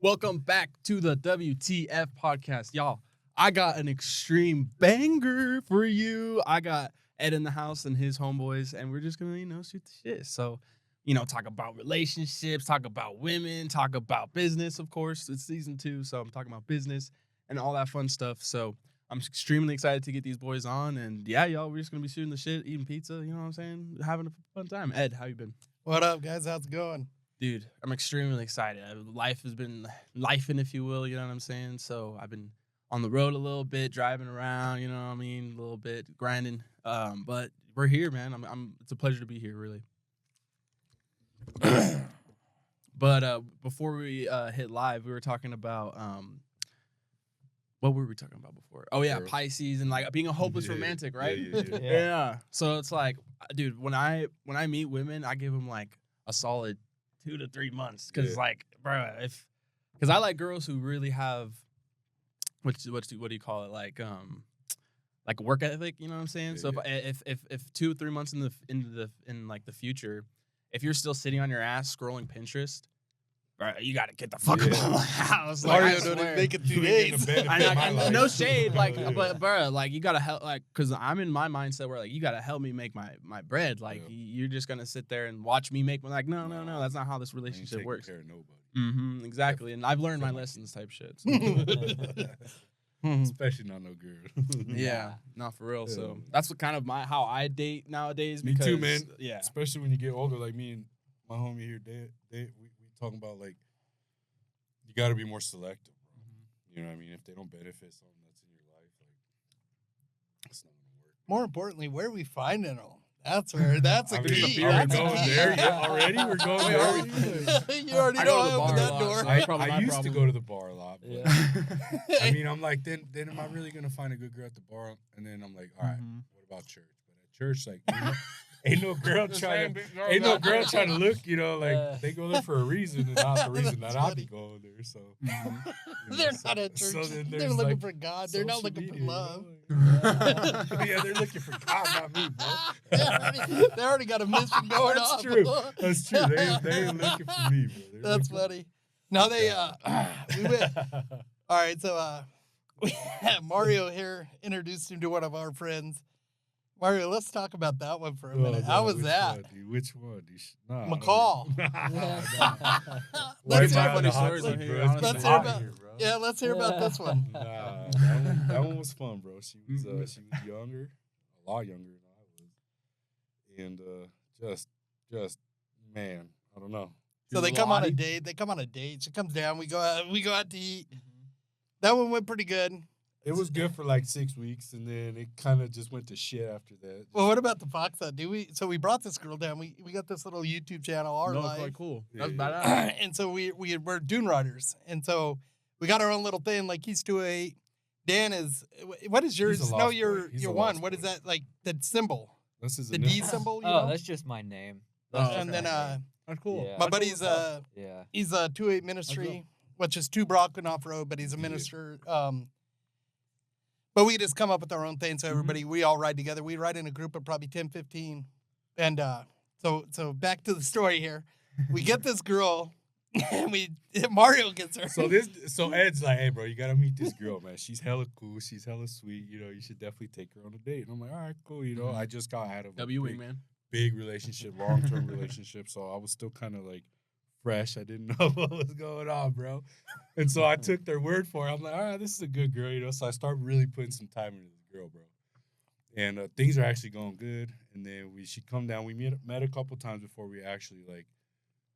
Welcome back to the WTF podcast. Y'all, I got an extreme banger for you. I got Ed in the house and his homeboys, and we're just going to, shoot the shit. So, talk about relationships, talk about women, talk about business, of course. It's season 2, so I'm talking about business and all that fun stuff. So I'm extremely excited to get these boys on. And, yeah, y'all, we're just going to be shooting the shit, eating pizza, you know what I'm saying? Having a fun time. Ed, how you been? What up, guys? How's it going? Dude, I'm extremely excited. Life has been lifing, if you will, you know what I'm saying? So I've been on the road a little bit, driving around, you know what I mean, a little bit, grinding. But we're here, man. It's a pleasure to be here, really. But before we hit live, we were talking about what were we talking about before? Oh yeah, Pisces and like being a hopeless romantic, right? Yeah. So it's like, dude, when I meet women, I give them like a solid 2 to 3 months, because like, bro, because I like girls who really have what do you call it, like work ethic, you know what I'm saying? So if 2 or 3 months in the future, if you're still sitting on your ass scrolling Pinterest, bro, you gotta get the fuck out of my house. Like, Mario don't even make it 2 days. No shade, like, but bro, like, you gotta help, like, because I'm in my mindset where like you gotta help me make my bread. Like, you're just gonna sit there and watch me make. Like, no, that's not how this relationship works. Care of nobody. Exactly, and I've learned my lessons, type shit. So. Especially not no girl. Yeah, not for real. So that's what kind of how I date nowadays. Me too, man. Yeah, especially when you get older, like me and my homie here, we talking about, like, you got to be more selective, bro. You know what I mean? If they don't benefit something that's in your life, like, it's not gonna work. More importantly, where are we finding them? That's a key. Are we going there yet already? We're going there. You already know I opened that door. I used to go to the bar a lot. But I mean, I'm like, then am I really going to find a good girl at the bar? And then I'm like, all right, what about church? But at church, like, ain't no girl trying to look, like, they go there for a reason and not the reason that I be going there. So they're not at church. So they're looking, like, for God. They're not looking for love. Yeah, they're looking for God, not me, bro. They already got a mission going on. That's true. They ain't looking for me, bro. That's funny. No, we went. All right, so Mario here introduced him to one of our friends. Mario, let's talk about that one for a minute. How was that? Which one? McCall. Let's hear about this one. That one was fun, bro. She was younger, a lot younger than I was, and just man, I don't know. So they come on a date. She comes down. We go out to eat. That one went pretty good. It was good for like 6 weeks, and then it kind of just went to shit after that. Well, what about the Fox Hunt? So we brought this girl down. We got this little YouTube channel, our life. Quite cool. That's badass. And so we're Dune Riders, and so we got our own little thing. Like, he's 2'8". Dan is, what is yours? No, you're one. What is that, like, the symbol? This is the D symbol. That's just my name. And then that's cool. Yeah. My buddy's he's a 2'8" ministry, which is 2 Brockton off road, but he's a minister. But we just come up with our own thing. So everybody, we all ride together. We ride in a group of probably 10, 15. And so back to the story here. We get this girl, and Mario gets her. So Ed's like, hey, bro, you got to meet this girl, man. She's hella cool. She's hella sweet. You should definitely take her on a date. And I'm like, all right, cool. I just got out of a big relationship, long-term relationship. So I was still kind of like fresh. I didn't know what was going on, bro. And so I took their word for it. I'm like, all right, this is a good girl, So I started really putting some time into this girl, bro. And things are actually going good. And then she come down. We met a couple times before we actually, like,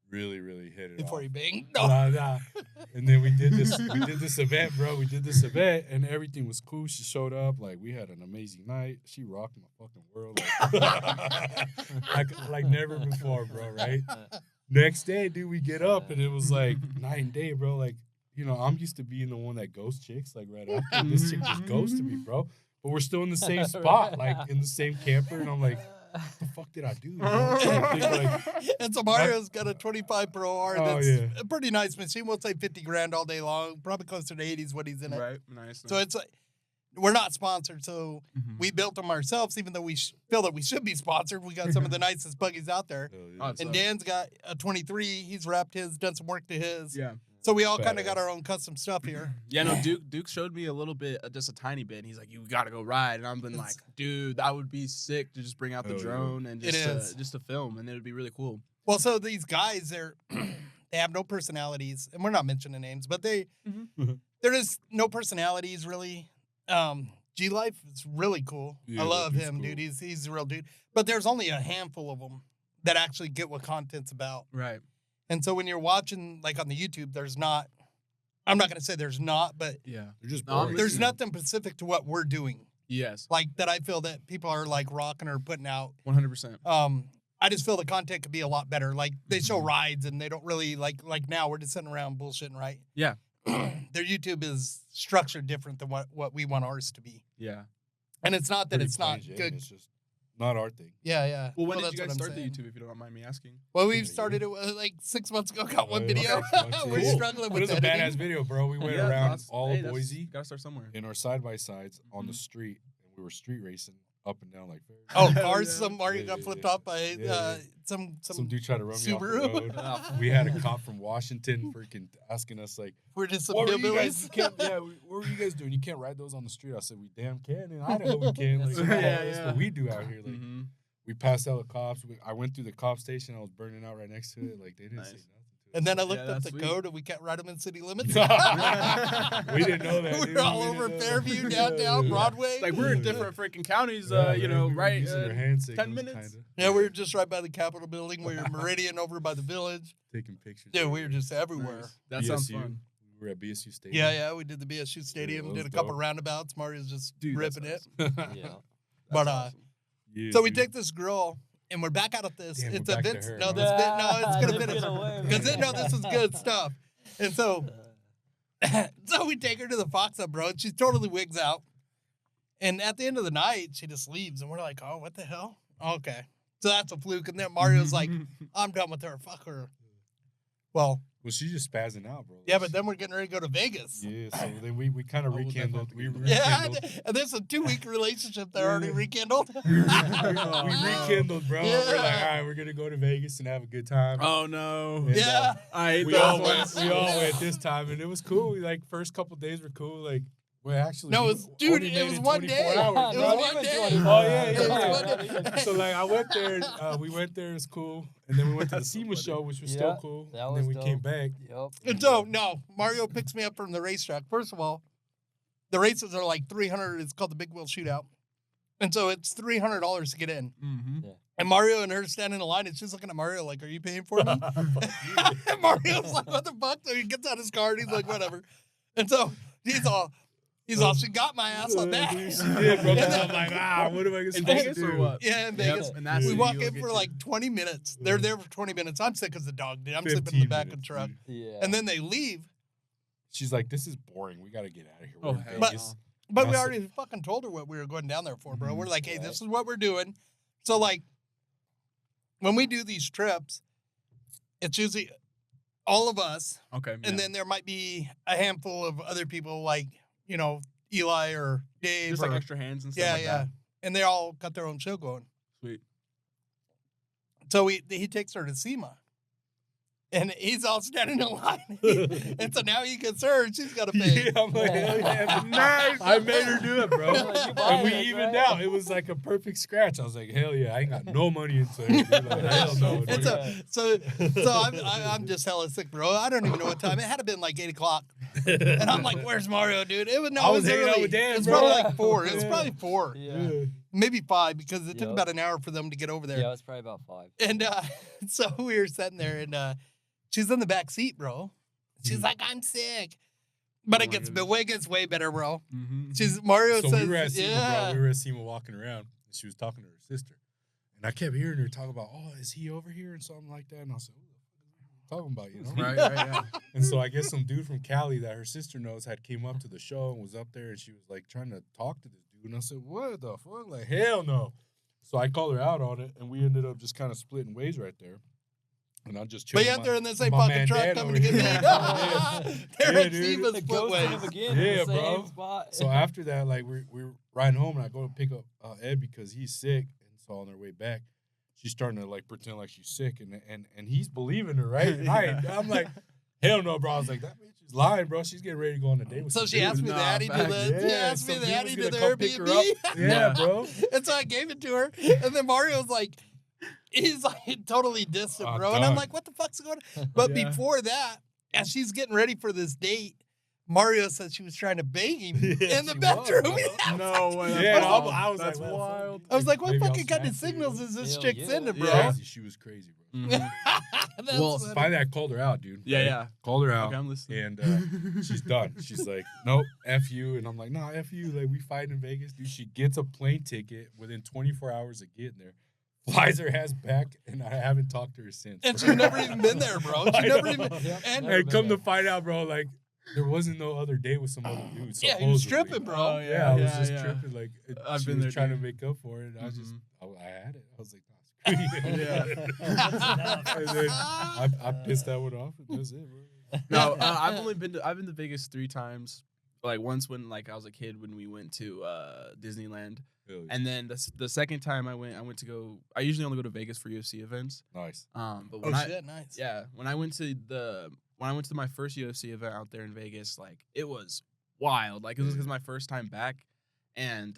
really, really hit it before off. you banged? No. Nah. And then we did this event, bro. We did this event, and everything was cool. She showed up. Like, we had an amazing night. She rocked my fucking world. Like never before, bro, right? Next day, dude, we get up, and it was like night and day, bro. Like, I'm used to being the one that ghosts chicks, like, right after. This chick just ghosted me, bro. But we're still in the same spot, like, in the same camper, and I'm like, what the fuck did I do? And so Mario's got a 25 Pro R that's a pretty nice machine. We'll say $50,000 all day long, probably closer to 80s what he's in it. Right, nice. So it's like, we're not sponsored, so we built them ourselves, even though we feel that we should be sponsored. We got some of the nicest buggies out there. And Dan's got a 23. He's wrapped his, done some work to his. Yeah. So we all kind of got our own custom stuff here. Yeah, no, Duke showed me a little bit, just a tiny bit. And he's like, "You got to go ride," and I've been like, "Dude, that would be sick to just bring out the drone and just to film, and it would be really cool." Well, so these guys, they have no personalities, and we're not mentioning names, but there is no personalities really. G Life is really cool. I love him, cool. Dude. He's a real dude. But there's only a handful of them that actually get what content's about. Right. And so when you're watching, like on the YouTube, there's not. I'm not gonna say there's not, but there's nothing specific to what we're doing. Yes. Like that, I feel that people are like rocking or putting out. 100%. I just feel the content could be a lot better. Like they show rides and they don't really like now we're just sitting around bullshitting, right? Yeah. Their YouTube is structured different than what we want ours to be. Yeah. And it's not that it's not good. It's just not our thing. Yeah, yeah. Well, when did you guys start the YouTube, if you don't mind me asking? Well, we started it like 6 months ago. Got one video. We're struggling with it. It was a badass video, bro. We went around all of Boise. Gotta start somewhere. In our side-by-sides on the street. And we were street racing up and down like fairs. Oh, cars. Some Mario got flipped off by some dude tried to run me Subaru. off the road. We had a cop from Washington freaking asking us like, we're just some what hillbillies. were you guys doing? You can't ride those on the street. I said, we damn can. In Idaho we can. Like, that's what we do out here. Like, we passed out the cops. I went through the cop station. I was burning out right next to it. Like, they didn't say nothing. And then I looked at the code, and we can't ride them in city limits. We didn't know that. We were all over Fairview, downtown, Broadway. Like, we're in different freaking counties, right? 10 minutes. Yeah, we were just right by the Capitol building. We were Meridian over by the village. Taking pictures. Yeah, we were just everywhere. Nice. That sounds fun. We were at BSU Stadium. Yeah, we did the BSU Stadium, did a couple roundabouts. Mario's just ripping it. Yeah. But, so we take this girl. And we're back out of this. Damn, it's a Vince. It's gonna finish. Because this is good stuff. And so we take her to the Fox Up, bro. And she totally wigs out. And at the end of the night, she just leaves. And we're like, oh, what the hell? Okay. So that's a fluke. And then Mario's like, I'm done with her. Fuck her. Well, she's just spazzing out, bro. Yeah, but then we're getting ready to go to Vegas. Yeah, so then we kind of rekindled. And there's a 2-week relationship that already rekindled. we rekindled, bro. Yeah. We're like, all right, we're gonna go to Vegas and have a good time. Oh no. And, I hate we all went this time, and it was cool. Like first couple days were cool. Like. Well, actually, no, it was one day. Hours, it was one day. Oh yeah. So like, I went there. We went there. It was cool, and then we went to the SEMA show, which was still cool. And then we came back. Yep. And so Mario picks me up from the racetrack. First of all, the races are like $300. It's called the Big Wheel Shootout, and so it's $300 to get in. Mm-hmm. Yeah. And Mario and her standing in line, and she's looking at Mario like, "Are you paying for me?" And Mario's like, "What the fuck?" So he gets out his card. He's like, "Whatever." And so he's all, she got my ass on that. She did, bro. I'm like, what am I going to do? Or what? Yeah, in Vegas. Yep. We walk in for like 20 minutes. They're there for 20 minutes. I'm sick as a dog, dude. I'm sleeping in the back of the truck. Yeah. And then they leave. She's like, this is boring. We got to get out of here. We're in Vegas. But we already fucking told her what we were going down there for, bro. We're like, hey, this is what we're doing. So, like, when we do these trips, it's usually all of us. Okay. And then there might be a handful of other people, like, Eli or Dave. Just like extra hands and stuff like that. And they all got their own show going. Sweet. So he takes her to SEMA. And he's all standing in line. And so now he gets her and she's got to pay. Yeah, I'm like, hell yeah. Nice. I made her do it, bro. And we evened out. It was like a perfect scratch. I was like, hell yeah, I ain't got no money into it. Like, hell no. And so I'm just hella sick, bro. I don't even know what time. It had to been like 8 o'clock. And I'm like, where's Mario, dude? It was hanging out with Dan, It's probably like 4. It was probably 4. Yeah. Maybe 5 because it took about an hour for them to get over there. Yeah, it was probably about 5. And so we were sitting there and she's in the back seat, bro. She's like, I'm sick. But it gets way better, bro. Mm-hmm. Mario says, we were at SEMA, bro. We were at SEMA walking around, and she was talking to her sister. And I kept hearing her talk about, oh, is he over here? And something like that. And I was like, what are you talking about, you know? Right, yeah. And so I guess some dude from Cali that her sister knows had came up to the show and was up there, and she was like trying to talk to this dude. And I said, what the fuck? Like, hell no. So I called her out on it, and we ended up just kind of splitting ways right there. And I just chilled. But yet they're in the same fucking truck coming to get me. They're at SEMA's split ways. Yeah, bro. So after that, like we're riding home, and I go to pick up Ed because he's sick, and so on their way back, she's starting to like pretend like she's sick, and he's believing her, right? And I'm like, Hell no, bro. I was like, that bitch is lying, bro. She's getting ready to go on a date with So she asked me that. She asked me that. He did the Airbnb. Yeah, bro. And so I gave it to her. And then Mario's like, he's like totally distant, bro. And I'm like, what the fuck's going on? But before that, as she's getting ready for this date, Mario said she was trying to bang him in the bedroom. No way. Yeah, I was like, wild. I was like, what fucking kind of signals is this chick sending, bro? Yeah. She was crazy, bro. Well, finally I called her out, dude. Yeah. Called her out. Okay, I'm listening. And she's done. She's like, nope, F you. And I'm like, nah, F you. Like, we fight in Vegas, dude. She gets a plane ticket within 24 hours of getting there. Flies her ass back, and I haven't talked to her since. And she's never even been there, bro. She never even. And come to find out, bro, like, there wasn't no other date with some other dude. Yeah, he was tripping, bro. Oh, I was just tripping. Like, I've she been was there trying too. to make up for it. And I had it. I was like, Yeah. And then I pissed that one off, and that's it, bro. No, I've been to Vegas 3 times. Like once when like I was a kid when we went to Disneyland, and then the second time I went to go. I usually only go to Vegas for UFC events. Nice. But when nice. Yeah, when I went to my first UFC event out there in Vegas, like it was wild. Like it was my first time back, and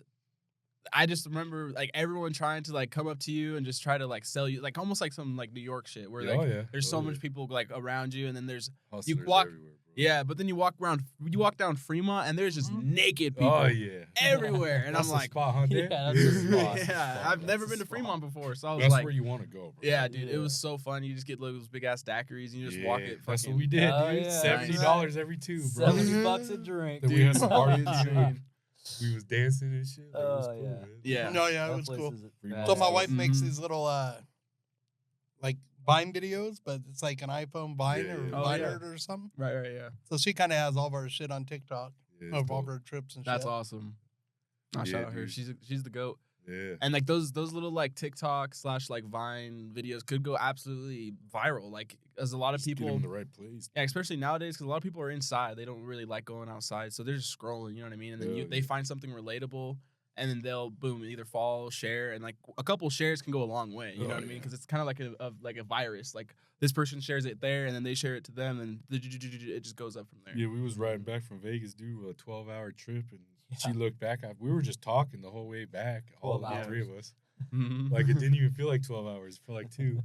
I just remember like everyone trying to like come up to you and just try to like sell you, like almost like some like New York shit where like there's so much people like around you, and then there's Hustlers you walk. everywhere, bro. Yeah, but then you walk down Fremont, and there's just naked people everywhere. And that's I'm like, spot, huh, yeah, that's the spot. Yeah, I've never been to Fremont before, so I was that's like, where you want to go, bro. Yeah, dude, it was so fun. You just get those big ass daiquiris, and you just walk it. That's what we did, dude. $70 every 2, bro. $70 a drink. Then we had some parties, we was dancing and shit. Like, it was cool, man. Yeah. No, yeah, it was cool. So my wife makes these little like Vine videos, but it's like an iPhone Vine or Viner or something. Right, yeah. So she kind of has all of our shit on TikTok of all of our trips and shit. That's awesome. I'll shout out her. She's the GOAT. Yeah. And like those little like TikTok / like Vine videos could go absolutely viral. Like as a lot of people get them in the right place. Yeah, especially nowadays because a lot of people are inside. They don't really like going outside, so they're just scrolling. You know what I mean? And then they find something relatable. And then they'll boom either follow, share, and like a couple shares can go a long way. You know what I mean? Because it's kind of like a virus. Like this person shares it there, and then they share it to them, and it just goes up from there. Yeah, we was riding back from Vegas, dude, with a 12-hour trip, and she looked back. We were just talking the whole way back, all the 3 of us. Like it didn't even feel like 12 hours; it felt like 2.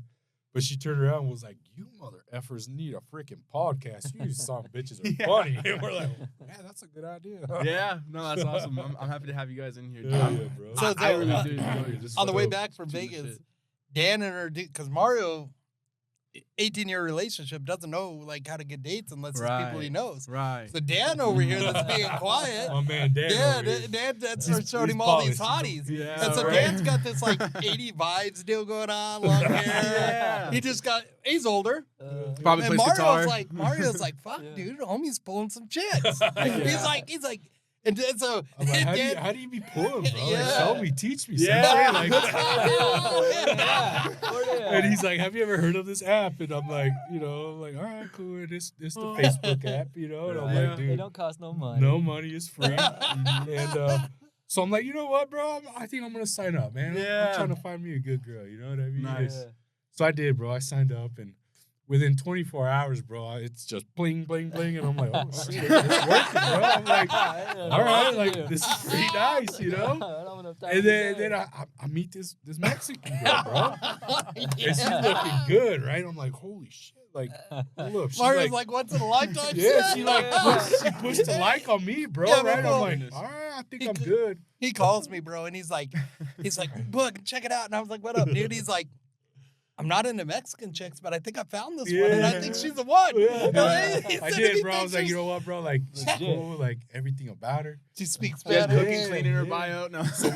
But she turned around and was like, "You mother effers need a freaking podcast. You some bitches are funny." And we're like, "Yeah, that's a good idea." Yeah, no, that's awesome. I'm happy to have you guys in here. Yeah, bro. So I really do enjoy it. On the way back from Vegas, Dan and her, because Mario, 18-year relationship, doesn't know like how to get dates unless it's people he knows. Right. So Dan over here that's being quiet. Oh man, Dan starts showing him all these hotties. Yeah, And so Dan's got this like 80 vibes deal going on, long hair. Yeah. He's older. Probably And plays guitar. Mario's like, fuck, dude, homie's pulling some chicks. He's like, and so I'm like, Dan, how do you be pulling, bro? Yeah. Like, show me, teach me. Yeah. Something. Like, and he's like, have you ever heard of this app? And I'm like, all right, cool. This the Facebook app, and I'm like, dude, They don't cost no money. No money is free. And so I'm like, you know what, bro? I think I'm gonna sign up, man. I'm trying to find me a good girl. You know what I mean? Nice. So I did, bro. I signed up, and within 24 hours, bro, it's just bling, bling, bling, and I'm like, oh shit, it's working, bro. I'm like, all right, like this is pretty nice, And then I meet this Mexican girl, bro, and she's looking good, right? I'm like, holy shit, like, look, Mario's like once in a lifetime. Yeah, she pushed a like on me, bro. Yeah, right? bro. I'm like, all right, I think I'm good. He calls me, bro, and he's like, Book, check it out. And I was like, what up, dude? He's like, I'm not into Mexican chicks, but I think I found this one, and I think she's the one. Yeah. I did, bro. I was like, you know what, bro? Like, she's cool, like everything about her. She speaks She has Spanish. cooking, cleaning her bio. No. So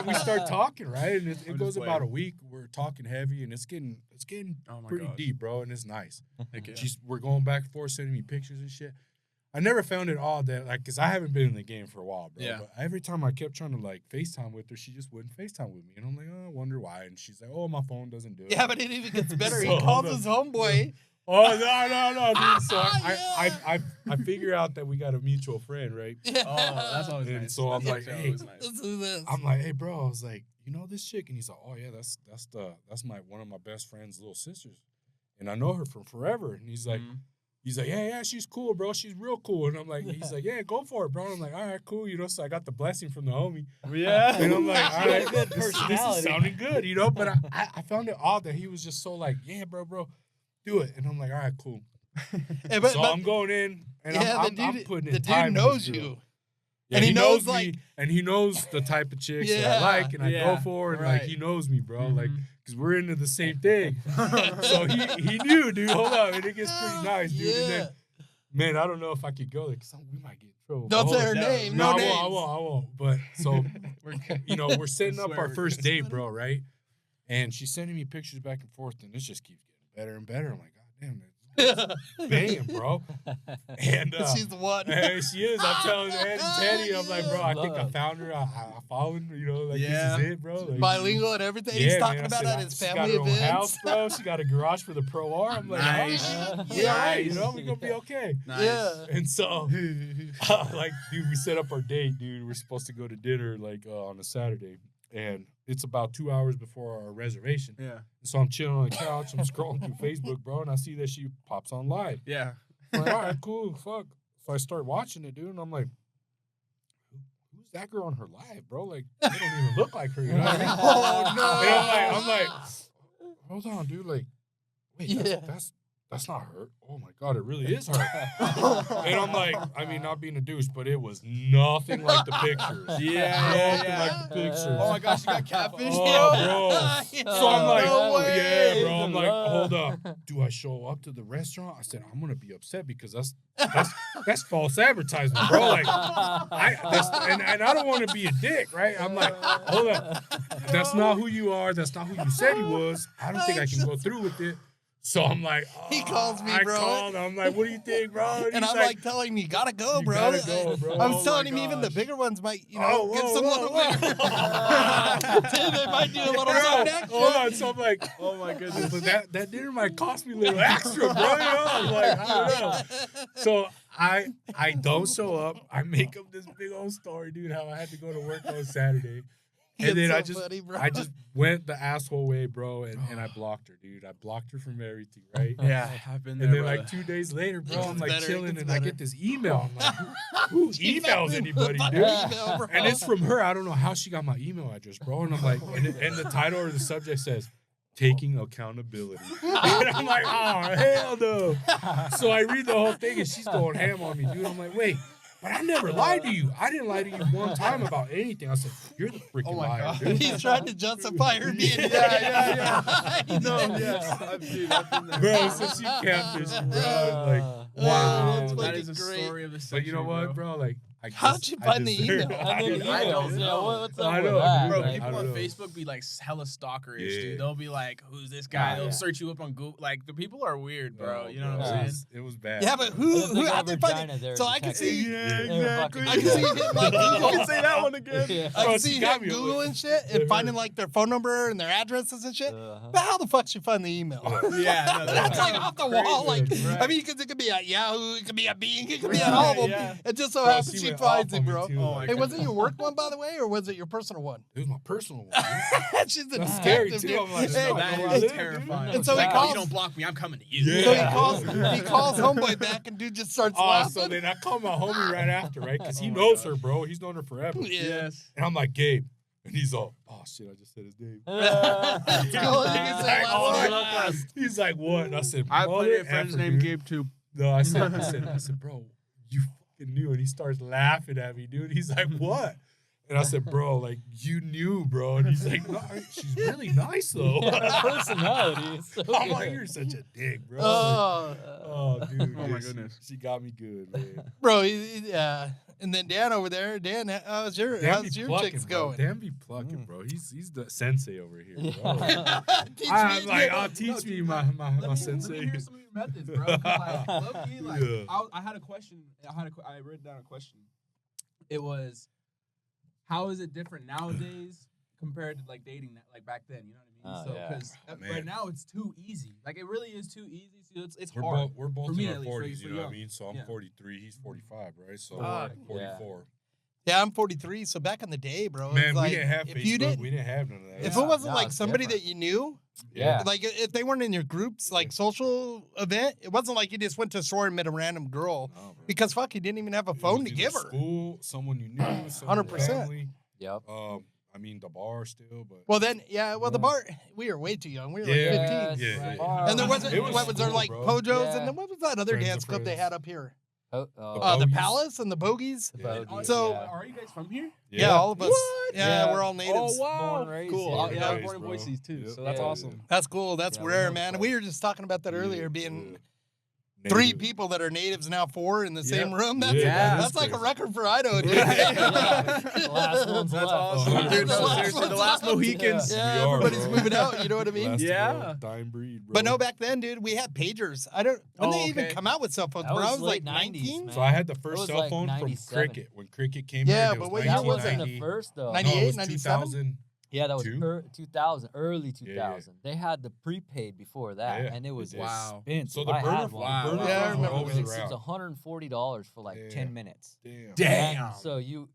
we start talking, right? And it goes about a week. We're talking heavy, and it's getting pretty deep, bro. And it's nice. Okay. We're going back and forth, sending me pictures and shit. I never found it all that, like, because I haven't been in the game for a while, bro. Yeah. But every time I kept trying to, like, FaceTime with her, she just wouldn't FaceTime with me. And I'm like, oh, I wonder why. And she's like, oh, my phone doesn't do it. Yeah, but it even gets better. So, He calls his homeboy. Oh, no, dude. So I figure out that we got a mutual friend, right? Oh, that's always And nice. so I'm That's like, always hey, nice. Let's do this. I'm like, hey, bro. I was like, you know this chick? And he's like, oh, yeah, that's my one of my best friend's little sisters. and I know her from forever. And he's like, yeah, she's cool, bro. She's real cool. And I'm like, he's like, yeah, go for it, bro. And I'm like, all right, cool. You know, so I got the blessing from the homie. Yeah. And I'm like, all right, Good this personality. is sounding good, you know. But I found it odd that he was just so like, yeah, bro, do it. And I'm like, all right, cool. So I'm going in, and I'm putting in the time. dude knows with this girl. you. Yeah, and he knows me, like, and he knows the type of chicks that I like, and I go for, and like he knows me, bro, like because we're into the same thing. So he knew, dude. Hold on, and it gets pretty nice, dude. And then, man, I don't know if I could go there because we might get in trouble. Don't say her name. No names. I won't. But so, you know, we're setting up our first date, bro, right? And she's sending me pictures back and forth, and this just keeps getting better and better. I'm like, God damn it. Banging, bro. And she's the one. Hey, she is. I'm telling Teddy, I'm like, bro, I think I found her. I followed her, you know, like this is it, bro. Like, bilingual and everything. Yeah, he's talking man, about at his family she got her events. own house, bro. She got a garage for the Pro R. I'm like, Nice. Right, you know, we're gonna be okay. Nice. Yeah. And so, like, dude, we set up our date, dude. We're supposed to go to dinner like on a Saturday, and it's about 2 hours before our reservation. Yeah. So I'm chilling on the couch. I'm scrolling through Facebook, bro, and I see that she pops on live. Yeah. I'm like, all right, cool, fuck. So I start watching it, dude, and I'm like, who's that girl on her live, bro? Like, they don't even look like her. You know what I mean? Oh, no. And I'm like, hold on, dude. Like, wait, that's not her. Oh my God, it really is her. And I'm like, I mean, not being a douche, but it was nothing like the pictures. Nothing like the pictures. Oh my gosh, you got catfished? Oh, bro. So I'm like, No way. yeah, bro. I'm like, hold up. Do I show up to the restaurant? I said, I'm gonna be upset because that's false advertisement, bro. Like, and I don't want to be a dick, right? I'm like, hold up. That's not who you are. That's not who you said he was. I don't think I can go through with it. So I'm like, he calls me, bro. I called. I'm like, what do you think, bro? And I'm like telling him, you gotta go, bro. Gotta go, bro. I'm telling him even the bigger ones might, you know, get some little bigger. They might do a little something extra. Hold on. So I'm like, Oh my goodness. but that dinner might cost me a little extra, bro. You know? I'm like, I don't know. So I don't show up. I make up this big old story, dude, how I had to go to work on Saturday. And then I just went the asshole way, bro, and I blocked her, dude. I blocked her from everything, right? Yeah, I've been there. And then brother. like 2 days later, bro, I'm like better, chilling, and better. I get this email. I'm like, who emails anybody, dude? And it's from her. I don't know how she got my email address, bro. And I'm like, and the title or the subject says, taking accountability. And I'm like, oh, hell no. So I read the whole thing, and she's going ham on me, dude. I'm like, wait. But I never lied to you. I didn't lie to you one time about anything. I said, you're the freaking liar, dude. He's trying to justify her being Yeah. No, yes. I've been there. Bro, so she catfished, bro. Like, Wow. that's That is a fucking great. story of the century, but you know what, bro? Like, How'd you find the email? And then I emails. don't Yeah, know. what's up I with know, that? Bro, Like, I people don't on know. Facebook be like hella stalkerish, Yeah. dude. They'll be like, "Who's this guy?" They'll yeah. search you up on Google. Like the people are weird, bro. You know bro, what Yeah. I'm saying? It was bad. Yeah, but who I did find it. So I can see. Yeah, exactly. I can see you hitting like You Google. can say that one again. Yeah. I Bro, can she see you got hitting me Google with- and shit and finding like their phone number and their addresses and shit. But how the fuck she find the email? Yeah, no, That's like off the wall. Like, Right. I mean, because it could be at Yahoo, it could be at Bing, it could be at all of them. Yeah. It just so Bro, happens she went finds off it, on me, bro. too. Oh my Hey, was it your work one, by the way, or was it your personal one? It was my personal one. Dude. She's a That's scary, detective, too. dude. I'm like, Hey, no, That no, is I live, terrifying. And so he like, calls- you don't block me, I'm coming to you. Yeah. So he calls homeboy back, and dude just starts Oh, laughing. so then I called my homie right after, right? Because he knows her, bro. He's known her forever. Yeah. Yes. And I'm like, Gabe. And he's all, oh, shit, I just said his name. Let's go. You can say last name. He's like, what? And I said, I have plenty mother of friends effer, named dude. Gabe too. No, I said, bro, you fucking knew. And he starts laughing at me, dude. He's like, what? And I said, bro, like, you knew, bro. And he's like, no, she's really nice, though. Personality. is so I'm like, good. you're such a dick, bro. Oh, Dude. Oh, my yeah, goodness. She got me good, man. bro. Yeah. And then Dan over there. Dan, how's your chicks bro. going? Dan be plucking, bro. He's the sensei over here, bro. Teach I'm me. like, oh, teach me my Let me sensei. hear some of your methods, bro. 'Cause, like, low-key, like, Yeah. I had a question. I wrote down a question. It was, how is it different nowadays compared to like dating like back then? You know what I mean? Oh, So yeah. because Man. right now it's too easy. Like it really is too easy. So it's We're hard. both For me, in at our least, 40s, for you know what I young. mean? So I'm Yeah. 43, he's 45, right? So Fuck. 44. Yeah, I'm 43. So back in the day, bro, Man, it was like, we didn't have if Facebook. you didn't, We didn't have none of that. if it wasn't like it's somebody different. that you knew, Yeah. like if they weren't in your groups, like social event, it wasn't like you just went to a store and met a random girl No, bro. because fuck, you didn't even have a It phone was to either give her. School, someone you knew, someone 100%. family. Yep. I mean, the bar still, but Well, then, the Yeah. bar, we were way too young. We were Yeah, like 15. Yes, Yeah. bar. And there wasn't, It was what was there, cool, like bro. Pojos? Yeah. And then what was that other Friends dance of club they Friends. had up here? Oh, The Bogies. Palace and the Bogies? the Yeah. Bogies, So- yeah. Are you guys from here? Yeah, all of us. What? Yeah, Yeah. we're all natives. Oh wow, Born, raised cool. here. I was Raised, born in bro. Boise too, Yep. so that's Yeah. awesome. That's cool. That's Yeah, we rare, know man. that. We were just talking about that earlier, Yeah, being yeah. 3 Native. people that are natives now 4 in the Yeah. same room. That's, Yeah, that's that's like a crazy. record for Idaho, dude. The last one's That's left. awesome, Oh, dude. No, the last seriously, the one's last left. Mohicans. Yeah, We are, everybody's bro. moving out. You know what I mean? Last Yeah. dying breed, bro. But no, back then, dude, we had pagers. I don't. When Oh, they even okay. come out with cell phones, That bro, I was was like late 90s, 19. man. So I had the It first was cell like phone 97. from Cricket when Cricket came Yeah, in. It but was what year That was wasn't that? the first though. 98, No, it was 97? 2000. Yeah, that was Two? 2000, early 2000. Yeah. They had the prepaid before that, Yeah, and it was they did. Wow. expensive. So the I burner, had one. Wow. burner Yeah, I phones were remember always those. It was around. $140 for like Yeah. 10 minutes. Damn. Damn. And so you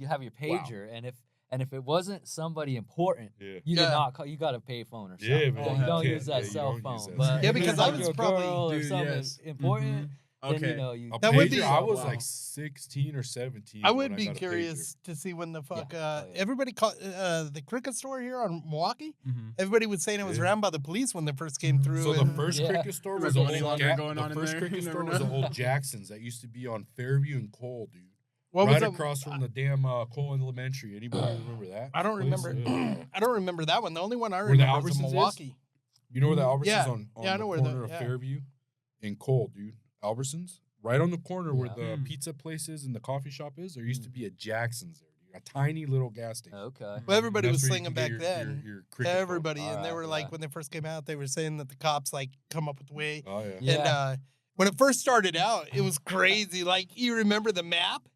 have your pager, and if it wasn't somebody important, Yeah. you Yeah. did not call. You got a pay phone or something. Yeah, So man. you you don't can't. use that Yeah, you cell don't phone. use that But cell if Yeah, it's because like I was your probably- girl or Dude, something yes. important, then Okay. you know you. A That would pager, be- I was Wow. like 16 or 17. I when would be got a curious to see when the fuck Oh, yeah. everybody called the cricket store here on Milwaukee. Mhm. Everybody was saying it was Yeah. ran by the police when they first came through. So the and- first Yeah. cricket store There's was money the old laundering going on the in first there. cricket You store never was the know. old Jackson's that used to be on Fairview and Cole, dude. what right was the- across from the damn Cole Elementary. Anybody remember that? I don't place? remember. Yeah. I don't remember that one. The only one I Where the remember was Albertsons is? Milwaukee. You know where the Albertsons Yeah. on Yeah, I the know where the- corner of yeah. Fairview and Cole, dude. Albertsons, right on the corner where Yeah. the pizza place is and the coffee shop is. There used to be a Jackson's there, dude. A tiny little gas station. Okay. Well, everybody That's was where you slinging can back get then. your cricket phone. Everybody, and they Alright, were like, yeah. when they first came out, they were saying that the cops like come up with the way. Oh yeah. Yeah. And when it first started out, it was crazy. Like you remember the map?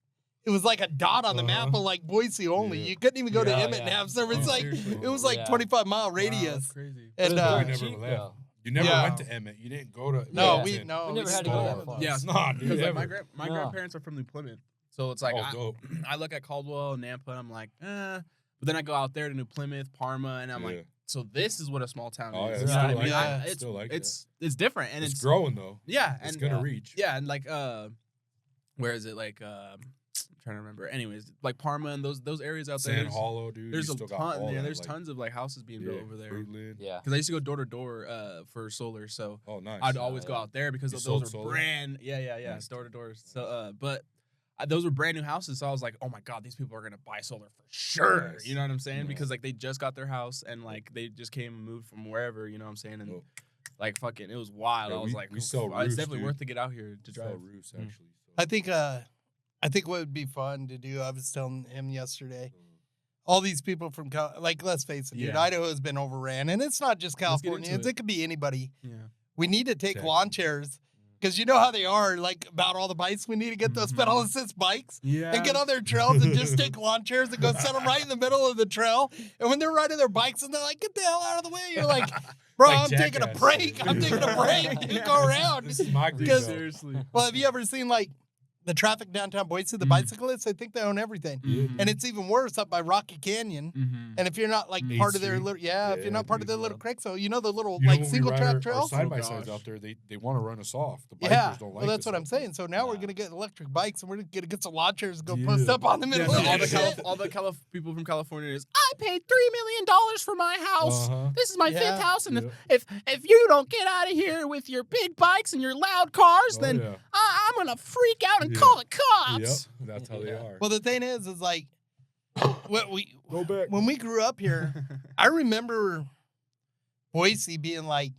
It was like a dot on the map Uh-huh. of like Boise only. Yeah. You couldn't even go to Yeah, Emmett and yeah. have service. Oh, Like seriously. it was like Yeah. 25-mile Wow, radius. that's crazy. And But it was we very never cheap, left. though. You never Yeah. went to Emmett. You didn't go to. no, Yeah. we Jackson. no, We never had to stole go that them. far. Yeah, Nah, dude, because like, never. my No. grandparents are from New Plymouth, so it's like Oh, dope. I look at Caldwell, Nampa, and I'm like, but then I go out there to New Plymouth, Parma, and I'm Yeah. like, so this is what a small town Oh, yeah, is. it's You know what I still mean? like that. It's Still like it's different, and It's it's growing though. yeah, It's and gonna reach. yeah, and like where is it? Like I'm trying to remember. Anyways, like Parma and those areas out there. Sand there's- Hollow, dude. There's you a still got ton. all Yeah, that, there's like, tons of like houses being built over there. Fruitland. Yeah. Because I used to go door to door for solar, so Oh, nice. I'd always go yeah. out there because You those sold are solar? brand. Yeah, Nice. door to door. So, but those were brand new houses. So I was like, oh my god, these people are gonna buy solar for sure. Nice. You know what I'm saying? Yeah. Because like they just got their house and like they just came and moved from wherever. You know what I'm saying? And Dope. like fucking, it was wild. Yeah, I was we- like, we sell it's roofs, definitely dude. worth to get out here to Sell drive. roofs Mm. actually. So. I think what would be fun to do. I was telling him yesterday. All these people from like, let's face it, dude. Yeah. Idaho has been overran, and it's not just Let's get into Californians. it. It could be anybody. Yeah. We need to take Exactly. lawn chairs because you know how they are, like about all the bikes. We need to get those Mhm. pedal assist bikes Yeah. and get on their trails and just take lawn chairs and go set them right in the middle of the trail. And when they're riding their bikes and they're like, "Get the hell out of the way!" You're like, "Bro, Like I'm taking a Jackass. break. I'm taking a break. Dude, go around." This is my Dude, green Because- belt. seriously. Well, have you ever seen like the traffic downtown Boise? The Mhm. bicyclists, they think they own everything, Mhm. and it's even worse up by Rocky Canyon. Mhm. And if you're not like Eighth part of their Street. little, if Yeah, you're not part of dude, their little yeah. creek, so you know the little You know like when we single ride track our trails. side Oh, by sides gosh. out there, they want to run us off. The bikers Yeah, don't like well, that's us what I'm out there. saying. So now we're Yeah. gonna get electric bikes, and we're gonna get some lawn chairs and go Yeah. post up on the Yeah, middle so of all the the shit. people from California is I paid $3 million for my house. Uh-huh. This is my Yeah. fifth house, and Yep. if you don't get out of here with your big bikes and your loud cars, Oh, then yeah. I'm gonna freak out and Yeah. call the cops. Yep, that's how they Yeah. are. Well, the thing is like, Go back. when we grew up here, I remember Boise being like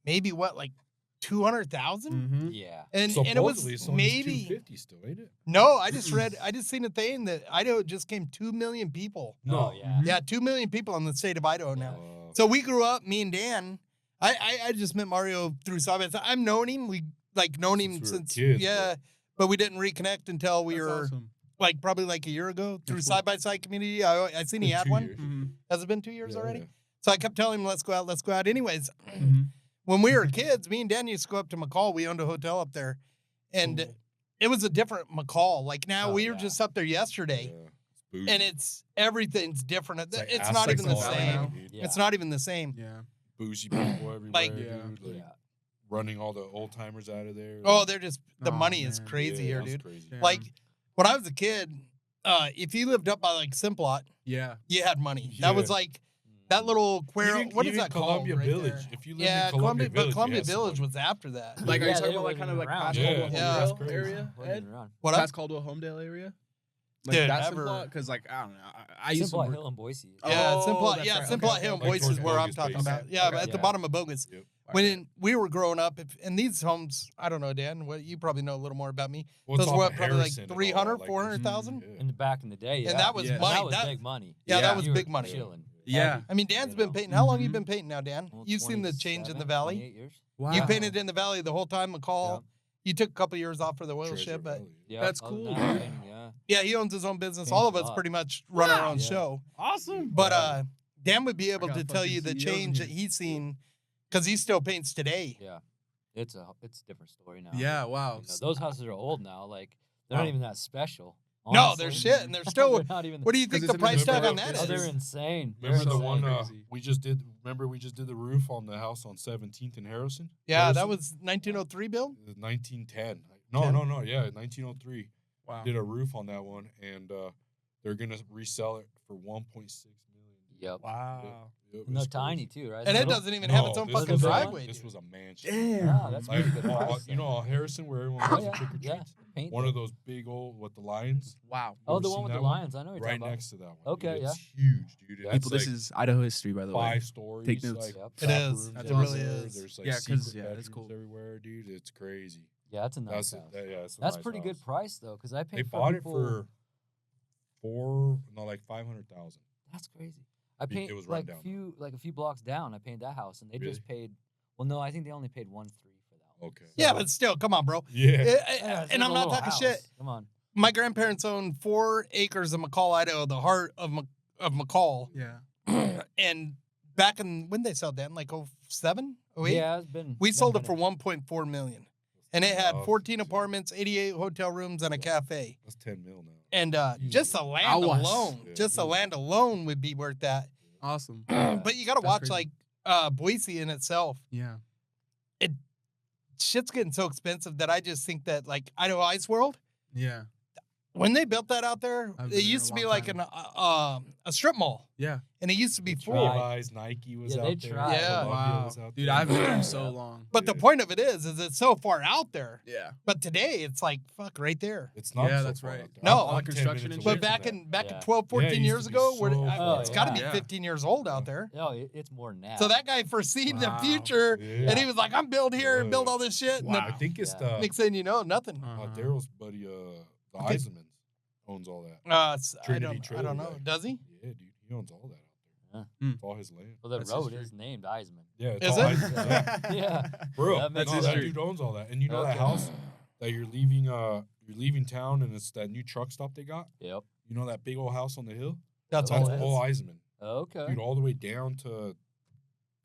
maybe like 200,000, Mm-hmm. Yeah. and it Supposedly, was it's only maybe 250 still, ain't it? no. I just seen a thing that Idaho just came 2 million people. Oh, yeah. Yeah, 2 million people in the state of Idaho now. Uh, So we grew up, me and Dan. I just met Mario through Side. I've known him. We like known him Since we were since kids, yeah, but we didn't reconnect until we were Awesome. like probably like a year ago through That's Side by Side community. I seen he been had 2 one. years. Mm-hmm. Has it been 2 years Yeah, already? yeah. So I kept telling him, let's go out. Anyways, Mm-hmm. when we were kids, me and Dan used to go up to McCall. We owned a hotel up there, and Cool. it was a different McCall. Like now, Oh, we were yeah. just up there yesterday, bougie. and everything's different. It's like not even the Aztec same. now. Yeah. It's not even the same. Yeah. Bougie people everywhere, Like- dude. Like, Yeah. running all the old timers out of there. Oh, they're just the Oh, money is man. crazy here, that's dude. Crazy. Yeah. Like when I was a kid, if you lived up by like Simplot, Yeah. you had money. That was Yeah. like that little Quero. Even- What is even that Columbia called? Right Village. there? If you live Yeah, in Columbia Village, but Columbia you had some Village money. was after that. Like, are you Yeah, talking they about like weren't kind of even like around. past Yeah. Caldwell Yeah. That's Homedale crazy. area? Wasn't Ed? even around. What up? Past Caldwell Homedale area? Like Dude, that never- Simplot? Because like I don't know. I used to Simplot work. Hill and Boise. Yeah, Oh, Simplot. that's Yeah, right. Simplot Okay, Hill and okay. Boise is towards where I'm Bogus talking Base. about. Okay, Yeah, okay. but at the Yeah. bottom of Bogus. Yep. When we were growing up, and these homes, I don't know, Dan, what you probably know a little more about me. Well, it's Those off were of probably like Harrison and all 300, that, like, 400,000. yeah. In the back in the day, yeah. And that was Yeah. money. That was That- big money. Yeah, that was You were big money. Chilling. Yeah. Heavy, I mean, Dan's you been know. painting. How long you Mhm. been painting now, Dan? Well, You've seen the change in the 27, valley. 28 years. Wow. You painted in the valley the whole time, McCall. Yep. You took a couple years off for the oil Treasure ship, but Valley. Yeah, That's other than cool, that, dude. painting, yeah. yeah, he owns his own business. Changed All of a us lot. pretty much run our own Yeah. show. Awesome. But Wow. Dan would be able got to tell fucking you the CEOs in change here. that he's seen because he still paints today. Yeah. It's a different story now. Yeah. Wow. You know, those houses are old now. Like they're Wow. not even that special. No, they're honestly. shit, and they're still. They're not even. What do you 'Cause think it's the in the price tag on neighborhood. that Oh, is? they're insane. Remember They're the insane. one crazy. we just did? Remember we just did the roof on the house on 17th and Harrison? Yeah, that Harrison? was 1903 build. It was 1910. No, 10? no, yeah, 1903. Wow. Did a roof on that one, and they're gonna resell it for 1.6 million. Yep. Wow. Yep, And they're it's tiny crazy. too, right? And it Little- doesn't even have its No, own this fucking was a- driveway. This dude. was a mansion. Damn. Yeah, that's Like, pretty good price. you know, Harrison, where everyone Oh, goes yeah, to trick or yeah. treats. Paint One them. of those big old with the lions. Wow. Oh, ever the seen one with that the one? lions. I know what you're Right talking about. next to that one. Okay, dude. yeah. It's huge, dude. That's People, this like is Idaho history, by the way. 5 stories. Take notes. Like, Yep. It back is. rooms It That's really everywhere. is. There's like Yeah, 'cause, secret yeah, that's bedrooms cool. everywhere, dude. It's crazy. Yeah, that's a nice house. It's a That's nice pretty good house. price though, because I They paid for bought it people. for 500,000. That's crazy. I It paid was run like down, a few blocks down. I painted that house, and they Really? just paid. Well, no, I think they only paid 1.3 for that one. Okay. Yeah, but still, come on, bro. Yeah. Yeah, it's And like I'm a not little talking house. shit. Come on. My grandparents owned 4 acres of McCall, Idaho, the heart of McCall. Yeah. And back in when they sold that, in like 07, 08? Yeah, it's been. We been sold a it for minute. 1.4 million. And it had Oh, 14 shit. apartments, 88 hotel rooms, and a cafe. That's 10 mil now. And just the land Awas. alone, Yeah. just the land alone would be worth that. Awesome. But you got to That's watch crazy. like Boise in itself. Yeah. Shit's getting so expensive that I just think that like Idaho Ice World, Yeah. when they built that out there, I've been it there used a to be long like time. a strip mall, Yeah. and it used to be They full. tried. Levi's, Nike was Yeah, out they there. tried. Yeah. Columbia Wow. was out Dude, there. I've been there Yeah. so long. But the Yeah. point of it is it's so far out there. Yeah. But today it's like fuck right there. It's not Yeah, so that's far right. out there. No. I'm All the 10 construction minutes and away But shit. from back that. in back Yeah. in 12, 14 Yeah, it used years to be ago, so it's far got to out. be Yeah. 15 years old out there. No, it's more than that. So that guy foreseen the Wow. future, Yeah. and he was like, "I'm build here and build Yeah. all this shit." And Wow. I think it's Yeah. the next thing you know, nothing. Daryl's buddy, the Okay. Eisenman owns all that. I Trinity don't Trailer know. guy. Does he? Yeah, dude, he owns all that out there. Yeah. It's all his land. Well, the That's road history. is named Eisman. Yeah, it's Is all it? Eisen. Yeah. Yeah. Bro, That makes no, that history. dude owns all that. And you know that Okay. house that you're leaving town, and it's that new truck stop they got? Yep. You know that big old house on the hill? That's Oh, all That's it is. all Eisenman. Okay. Dude, all the way down to,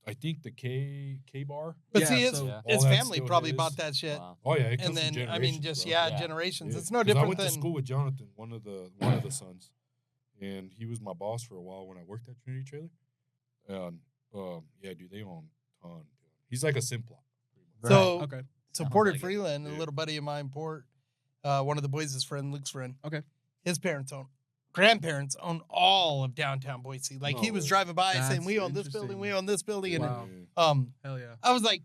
I think, the K bar. But Yeah, see, his so- Yeah. his All that's family still probably his. bought that shit, Wow. Oh, yeah, it and comes then from I mean, generations, just bro. Yeah. generations. Yeah. It's no 'Cause different I went than to school with Jonathan, one of the sons, and he was my boss for a while when I worked at Trinity Trailer. And yeah, dude, they own a ton. He's like a Simplot. so. Okay. So Sounds Porter like it. Freeland, a Yeah. little buddy of mine, one of the boys' friend, Luke's friend. Okay. His grandparents own all of downtown Boise. Like he No was way. driving by saying, That's "We own this building, we own this building," and Wow. I Hell yeah. was like,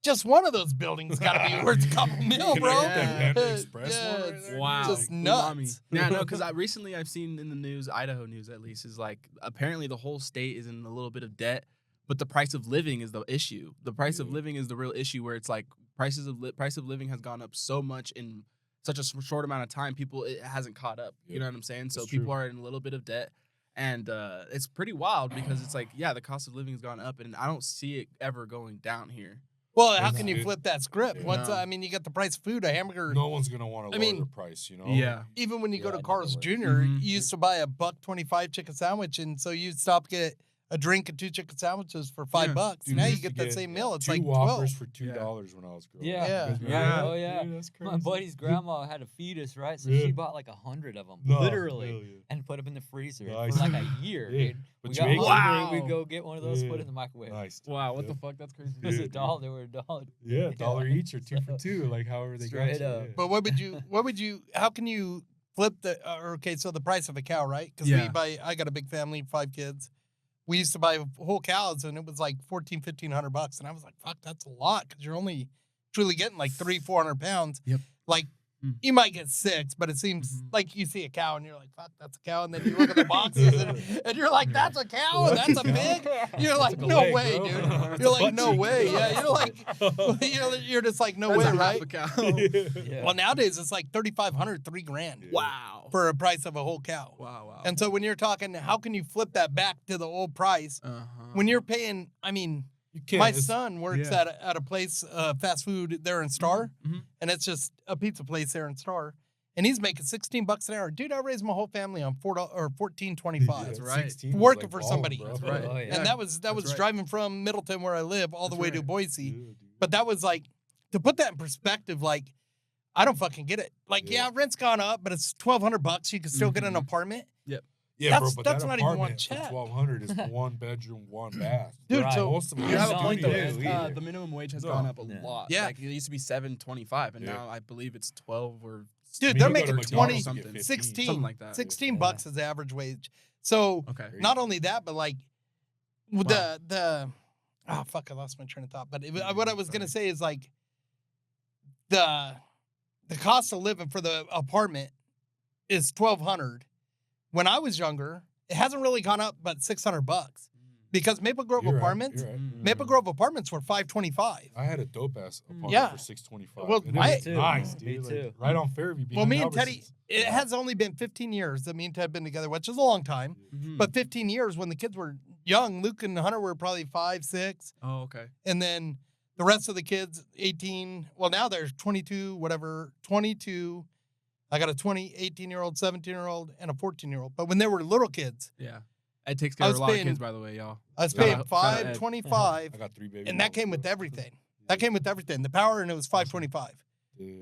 "Just one of those buildings got to be worth a couple mil, Can I bro." get that Panda Yeah, Express one right it's there? Wow. just Umami. nuts. Yeah, no, because recently I've seen in the news, Idaho news at least, is like apparently the whole state is in a little bit of debt, but the price of living is the issue. The price of Yeah. living is the real issue, where it's like price of living has gone up so much in such a short amount of time. It hasn't caught up. You Yeah, know what I'm saying? So that's people true. are in a little bit of debt. And it's pretty wild because it's like, yeah, the cost of living has gone up, and I don't see it ever going down here. Well, how It's can you good. flip that script? Yeah. Once No. I mean, you got the price of food, a hamburger. No one's gonna want to I lower mean, the price, you know. Yeah. Even when you go Yeah, to it never Carl's works. Jr., Mhm. you used to buy a $1.25 chicken sandwich, and so you'd stop get a drink and 2 chicken sandwiches for $5. Dude, now we you used to get that same meal. It's 2 like Whoppers 12. for $2 when I was growing Yeah. up. Yeah. You guys remember Yeah. that? Oh, yeah. Dude, that's crazy. My buddy's grandma had a fetus, right? So Yeah. she bought like 100 of them, No, literally, hell yeah. and put them in the freezer Nice. for like a year, Yeah. dude. But We you got ate hungry, Wow. we'd go get one of those, put it Yeah. in the microwave. Nice. dude. Wow, what Yeah. the fuck? That's crazy. It was Yeah, a dollar. They were $1. Yeah, $1 each or 2 for 2, like however they Straight got you. up. Yeah. But what would you, how can you flip so the price of a cow, right? Because I got a big family, 5 kids. We used to buy whole cows and it was like $1,400-$1,500. And I was like, fuck, that's a lot. Because you're only truly getting like 300-400 pounds. Yep. Like, you might get 6, but it seems like you see a cow and you're like, fuck, that's a cow. And then you look at the boxes and you're like, that's a cow and that's a pig. You're like, no leg, way, bro. dude. That's You're a like, butt no cheek. way. Yeah, you're like, you're just like, no That's way, a half right? a cow. Yeah. Well, nowadays it's like $3,500, $3,000 Wow. for a price of a whole cow. Wow. And so when you're talking, how can you flip that back to the old price when you're paying? I mean, You can't. my It's- son works yeah. at a place, fast food there in Star, Mhm. and it's just a pizza place there in Star, and he's making $16 an hour. Dude, I raised my whole family on $14.25. That's right. 16 was Working like for balling, somebody. bro. That's right. Oh, yeah. And that was right. driving from Middleton where I live all the That's way to right. Boise. Yeah, dude. But that was like, to put that in perspective, like, I don't fucking get it. Like, Yeah. yeah, rent's gone up, but it's $1,200. You can still get an Mhm. apartment. Yeah, That's- bro, but that's that not even one apartment for check. $1,200 is 1 bedroom, 1 bath. Dude, Right. so Most of them You have a don't point do though. that either. The minimum wage has No. gone up a Yeah. lot. Yeah. Like it used to be $7.25, and Yeah. now I believe it's 12 or dude, mean, they're you go to making McDonald's, 20, you get something. 15. 16, something like that. 16 Yeah. bucks is the average wage. So Okay. not only that, but like with Wow. oh fuck, I lost my train of thought. But what I was gonna say is like the cost of living for the apartment is $1,200. When I was younger, it hasn't really gone up, but $600 because Maple Grove You're right, apartments, you're right. Maple Grove apartments were $525. I had a dope ass apartment Yeah. for $625. Well, and it I- was Me too. nice, Me dude. too. Like, right on Fairview. Well, behind me and Teddy, Albertsons. it has only been 15 years that me and Ted have been together, which is a long time. Mhm. But 15 years when the kids were young, Luke and Hunter were probably 5, 6. Oh, okay. And then the rest of the kids, 18. Well, now there's 22, whatever, 22. I got a 20, 18-year-old, 17-year-old, and a 14-year-old. But when they were little kids, Yeah. It takes care I of was a lot paying- of kids, by the way, y'all. I was Shout paying out- shout out five Ed. 25, I got 3 babies. and that came with everything. That came with everything. The power, and it was 525.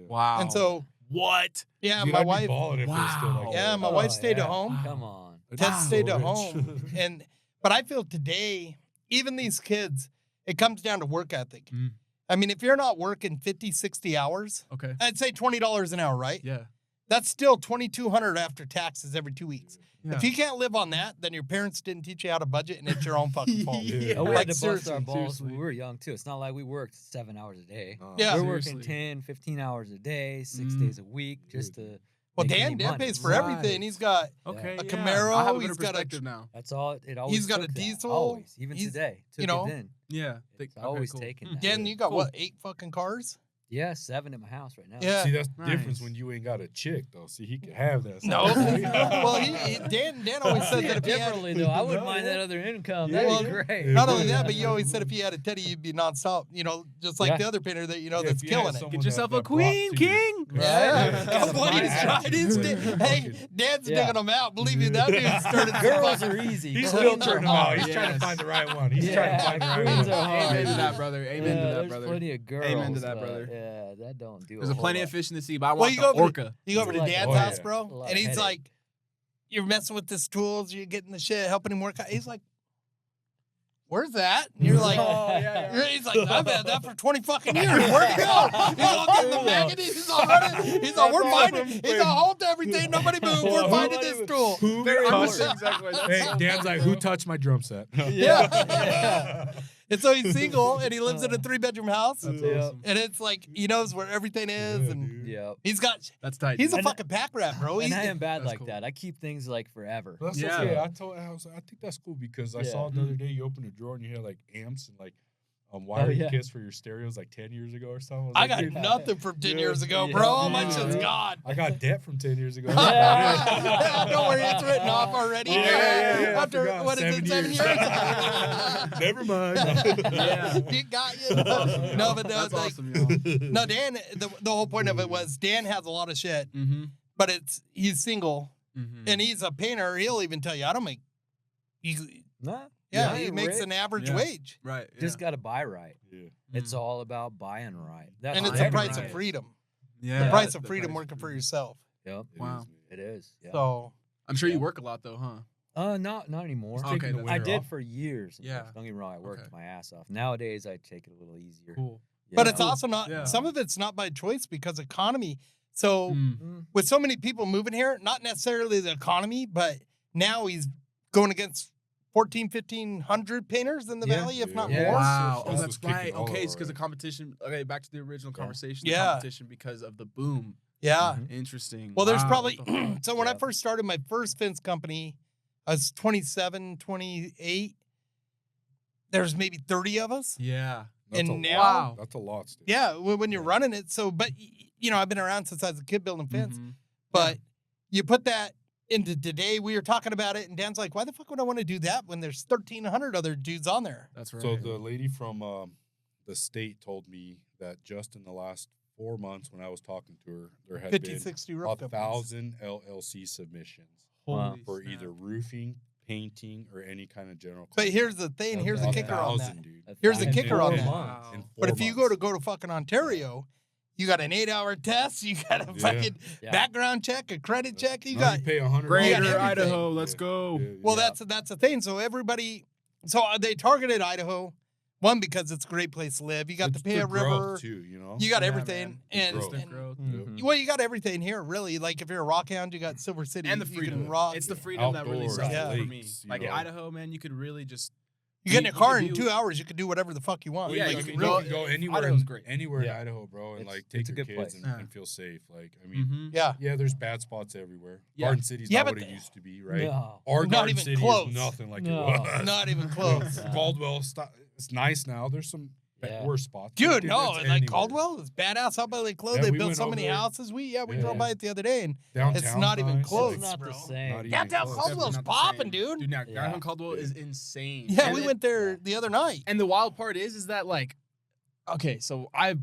Wow. And so, what? yeah, Dude, my I'd be wife, balling if it was still like Wow. yeah, that. my wife stayed at home. Come on. Ted Wow. stayed at So home. rich. But I feel today, even these kids, it comes down to work ethic. Mm. I mean, if you're not working 50, 60 hours, Okay. I'd say $20 an hour, right? Yeah. That's still $2,200 after taxes every 2 weeks. Yeah. If you can't live on that, then your parents didn't teach you how to budget, and it's your own fucking fault. Yeah. Oh, we Like, had to bust our seriously, balls when seriously. we were young, too. It's not like we worked 7 hours a day. Yeah. We're working Seriously. 10, 15 hours a day, 6 Mm. days a week just to Well, make Dan any money. pays for Right. everything. He's got Okay. A yeah. Camaro, I have a better he's got a perspective now. That's all. It always He's got took a that. diesel, Always. Even he's- today. Took you know, it then. Yeah. It's always taken that. Dan. You got Cool. what, 8 fucking cars? Yeah, 7 at my house right now. Yeah. See, that's the difference Nice. when you ain't got a chick, though. See, he could have that. No. well, Dan always I said see that it if he had, differently though. I wouldn't No, mind yeah. that other income. Yeah, That'd be well, great. not only that, but you always said if you had a Teddy, you'd be nonstop. You know, just like Yeah. the other painter that you know Yeah, that's if you had killing it. someone Get yourself that a brought queen, to you. king. Yeah, Right. what he's Right. trying is, hey, Dan's Yeah. digging them out. Believe me, that dude started. Girls are easy. He's Queens filtering are them out. hard. He's trying to Yes. find the right one. He's trying to find the right Queens one. are hard. Amen to that, brother. Amen Yeah, to that, there's brother. plenty of girls. Amen to that, but, brother. Yeah, that don't do. There's a whole plenty lot. of fish in the sea, but I Well, want you the go over orca. You go over to Like- Dan's Oh, house, yeah. bro, A lot and of he's headache. like, "You're messing with his tools. You're getting the shit, helping him work out." He's like, "Where's that?" And you're like, Oh, yeah. He's like, "I've had that for 20 fucking years. Where'd it go?" He's all getting the maggot. He's all running. He's all, "We're finding." He's all, "Hold everything. Nobody move. We're finding this tool." Who I'm touched- the same exact way. That's Hey, so Dan's like, who touched my drum set? Yeah. And so he's single, and he lives in a 3-bedroom house, That's Yeah. awesome. and it's like he knows where everything is, Yeah, and dude. Yeah. he's got. That's tight. He's a dude. fucking pack rat, bro. And He's, I am bad That's like cool. that. I keep things like forever. That's Yeah. okay. I think that's cool because I Yeah. saw the other day you open a drawer and you had like amps and like wiring yeah. kits for your stereos like 10 years ago or something. I was got like, dude, nothing from 10 years ago, Yeah. bro. All my Yeah. shit's gone. I got debt from 10 years ago. Yeah, don't worry, it's written off already. Yeah, I After forgot. what is it, 7 years? Never mind. Yeah. You got you. No, but no, That's it's like, awesome, y'all. no, Dan. The whole point of it was Dan has a lot of shit, Mm-hmm. but he's single Mm-hmm. and he's a painter. He'll even tell you, I don't make. Nah. Yeah, Yeah, he makes an average wage. Right. Just got to buy right. Yeah. It's all about buying right. That's And it's what the price everything of is. freedom. Yeah. The price of The freedom price working of for freedom. yourself. Yep. Wow. It is. Yeah. So I'm sure you Yeah. work a lot though, huh? Not anymore. He's taking the that's I winter did off. for years. Yeah. Don't get me wrong. I worked Okay. my ass off. Nowadays, I take it a little easier. Cool. but Yeah. it's also not Yeah. some of it's not by choice because economy. So Mm. with so many people moving here, not necessarily the economy, but now he's going against 1,500 painters in the Yeah. valley, if not Yeah. more. Wow. That's Oh, what's that's right. kicking all Okay, it's over, because of right? competition. Okay, back to the original conversation. Yeah. The competition because of the boom. Yeah. Mhm. Interesting. Well, there's Wow, probably what the fuck? so when I Yeah. first started my first fence company, I was 27, 28. There's maybe 30 of us. Yeah. That's And a now- lot. That's a lot, Steve. Yeah, when you're Yeah. running it. So, but I've been around since I was a kid building fence. Mhm. But you put that into today, we were talking about it, and Dan's like, why the fuck would I want to do that when there's 1,300 other dudes on there? That's right. So the lady from the state told me that just in the last 4 months when I was talking to her, there had 50, been 60 roof companies. 1,000 LLC submissions Holy for snap. either roofing, painting, or any kind of general. But here's the thing, here's the Okay. kicker on that. 1,000, dude. Here's the In kicker 4 on that. months. In But 4 if you months. go to fucking Ontario, you got an 8-hour test, you got a Yeah. fucking Yeah. background check, a credit check, you Now got. you pay $100. You got Greater everything. Idaho, let's Yeah. go. Yeah, Well, yeah. that's the thing. So everybody, they targeted Idaho, one because it's a great place to live. You got It's the Paya growth, River, too, you know. you got Yeah, everything, man. and, growth. Instant growth. Mhm. well, you got everything here, really. Like if you're a rock hound, you got Silver City, And the You freedom. can rock. It's the freedom that really Outdoors, sells yeah. it for me. lakes, you Like in know. Idaho, man, you could really just You get in a you car could in do- 2 hours, you can do whatever the fuck you want. Well, yeah, Like, you I can mean, go- you can go anywhere. Idaho's great. Anywhere Yeah. in Idaho, bro, and It's- like take it's a your good kids place. and feel safe. Like, I mean, Mhm. Yeah. yeah, there's bad spots everywhere. Yeah. Garden City's Yeah, not but what it used to be, right? No. Our Not Garden even City close. is nothing like No. it was. Not even close. No. Caldwell, it's nice now. There's some Yeah. worse spots. Dude, But no, it's like anywhere. Caldwell is badass out by Lake Clo. Yeah, They we built went so over many there. houses. We Yeah. drove by it the other day, and Downtown's it's not even nice. close. It's not bro. the same. Not even Downtown close. Caldwell's Definitely not the popping, same. dude. Dude, now Yeah. downtown Caldwell Yeah. is insane. Yeah, And we it- went there the other night. And the wild part is that like, okay, so I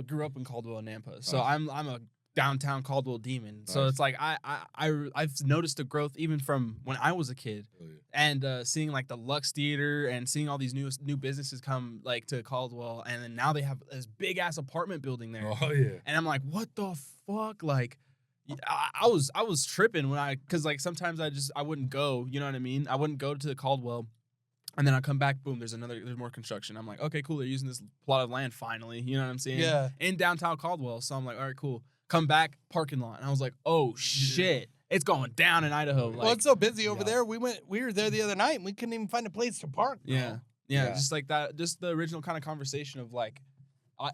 grew up in Caldwell and Nampa, so Nice. I'm a downtown Caldwell demon. So Nice. it's like I've noticed the growth even from when I was a kid, Oh, yeah. and seeing like the Lux Theater and seeing all these new businesses come like to Caldwell, and then now they have this big ass apartment building there, Oh yeah. and I'm like, what the fuck, like. I was tripping when cause like sometimes I wouldn't go, you know what I mean? I wouldn't go to the Caldwell. And then I come back, boom, there's more construction. I'm like, okay, cool. They're using this plot of land finally. You know what I'm saying? Yeah. In downtown Caldwell. So I'm like, all right, cool. Come back, parking lot. And I was like, oh shit. It's going down in Idaho. Like, Well, it's so busy over Yeah. there. We were there the other night, and we couldn't even find a place to park. bro. yeah. Yeah. Just like that, just the original kind of conversation of like,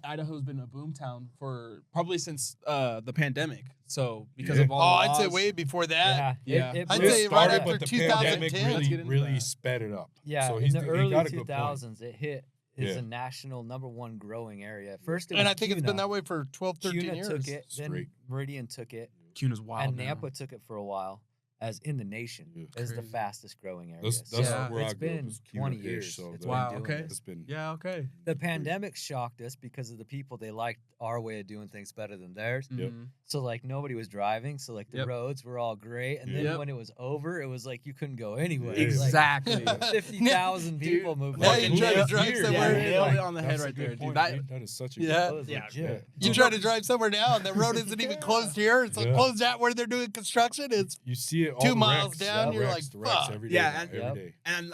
Idaho's been a boom town for probably since the pandemic. So because Yeah. of all Oh, the I'd say laws- way before that. Yeah. I'd It say right started, after but the 2010. pandemic Let's get into really that. sped it up. Yeah, so in he the got early a good point. 2000s, it hit as Yeah. a national #1 growing area. First, it was And I think it's been Kuna. that way for 12, 13 Kuna years. took it, then Straight. Meridian took it, Cuna's wild. and now. Nampa took it for a while as in the nation Yeah. as the Crazy. fastest growing area. That's So Yeah. where I it's grew up, been was 20 Cuna-ish, years. So It's that- Wow, been doing okay. this. It's been Yeah, okay. The pandemic shocked us because of the people. They liked our way of doing things better than theirs. Yep. Mhm. So like nobody was driving. So like the Yep. roads were all great. And then Yep. when it was over, it was like you couldn't go anywhere. Yeah. Exactly. Like 50,000 people moved. now fucking you try to nailed- drive Yeah, somewhere. nailed it on the head That's a right good there, dude. point, That, That is such a Yeah. good That point. was Yeah. legit. You try to drive somewhere now, and the road isn't even closed here. It's Yeah. closed out where they're doing construction. It's You see it all 2 the miles wrecks, down, the you're wrecks, like, the wrecks fuck. every day, Yeah, now, and- every Yep. day. and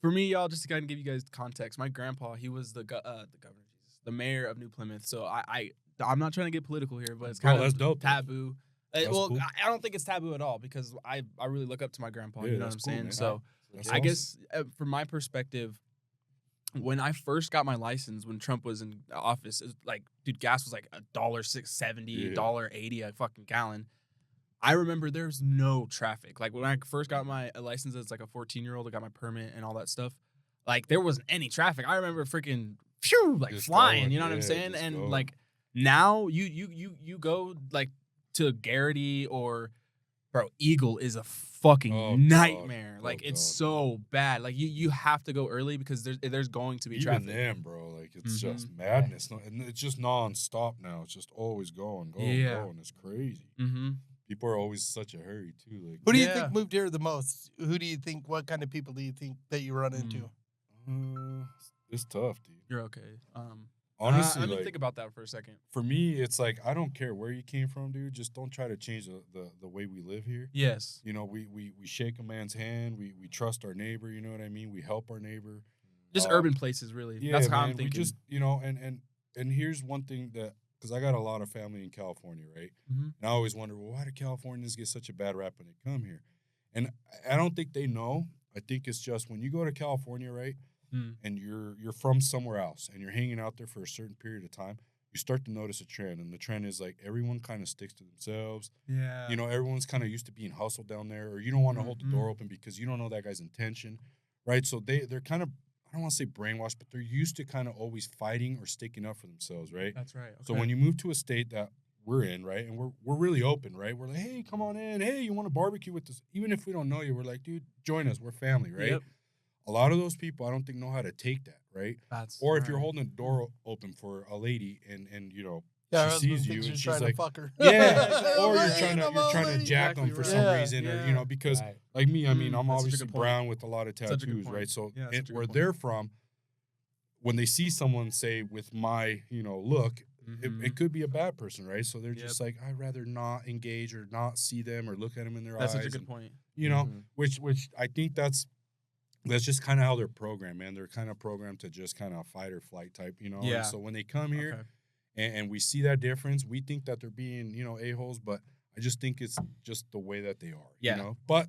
for me, y'all, just to kind of give you guys context, my grandpa, he was the governor, the mayor of New Plymouth. So I'm not trying to get political here, but it's Bro, kind that's of dope, though. taboo. That's Well, cool. I don't think it's taboo at all because I really look up to my grandpa. Yeah, You know what I'm that's cool, saying? man. So That's I awesome. guess from my perspective, when I first got my license, when Trump was in office, it was like, dude, gas was like $1.70, Yeah. $1.80 a fucking gallon. I remember there was no traffic. Like when I first got my license as like a 14-year-old, I got my permit and all that stuff. Like there wasn't any traffic. I remember freaking like Just flying. going, You know what I'm yeah, saying? just And going. like now you go like to Garrity or bro, Eagle is a fucking Oh, God. nightmare. Oh, Like it's God. so bad. Like you have to go early because there's going to be Even traffic. then, bro, like it's Mhm. just madness. And it's just nonstop now. It's just always going, Yeah. going. It's crazy. Mm-hmm. People are always such a hurry too. Like, who do you think moved here the most? Who do you think? What kind of people do you think that you run into? It's tough, dude. You're okay. Honestly, let me like, think about that for a second. For me, it's like I don't care where you came from, dude. Just don't try to change the way we live here. Yes. You know, we shake a man's hand. We trust our neighbor. You know what I mean? We help our neighbor. Just urban places, really. Yeah, that's how man, I'm thinking. We just, you know, and here's one thing that, because I got a lot of family in California, right? Mm-hmm. And I always wonder, well, why do Californians get such a bad rap when they come here? And I don't think they know. I think it's just when you go to California, right? And you're from somewhere else and you're hanging out there for a certain period of time, you start to notice a trend. And the trend is like everyone kind of sticks to themselves. Yeah. You know, everyone's kind of used to being hustled down there, or you don't want to hold the door open because you don't know that guy's intention, right? So they're kind of, I don't want to say brainwashed, but they're used to kind of always fighting or sticking up for themselves, right? That's right. Okay. So when you move to a state that we're in, right, and we're really open, right? We're like, hey, come on in. Hey, you want to barbecue with us? Even if we don't know you, we're like, dude, join us. We're family, right? Yep. A lot of those people, I don't think know how to take that, right? Or if you're right. holding a door open for a lady and you know, Yeah, she sees you and she's trying like, to fuck her. yeah, or you're Hey, trying to jack them for some reason, or you know, because like me, I mean, I'm that's such a obviously good point. brown with a lot of tattoos, point. right? So Yeah, such a good where point. they're from, when they see someone, say, with my, you know, look, it could be a bad person, right? So they're just like, I'd rather not engage or not see them or look at them in their eyes. That's such a good point. You know, which I think that's just kind of how they're programmed, man. They're kind of programmed to just kind of fight or flight type, you know? Yeah. And so when they come here and we see that difference, we think that they're being, you know, a-holes, but I just think it's just the way that they are, you know? But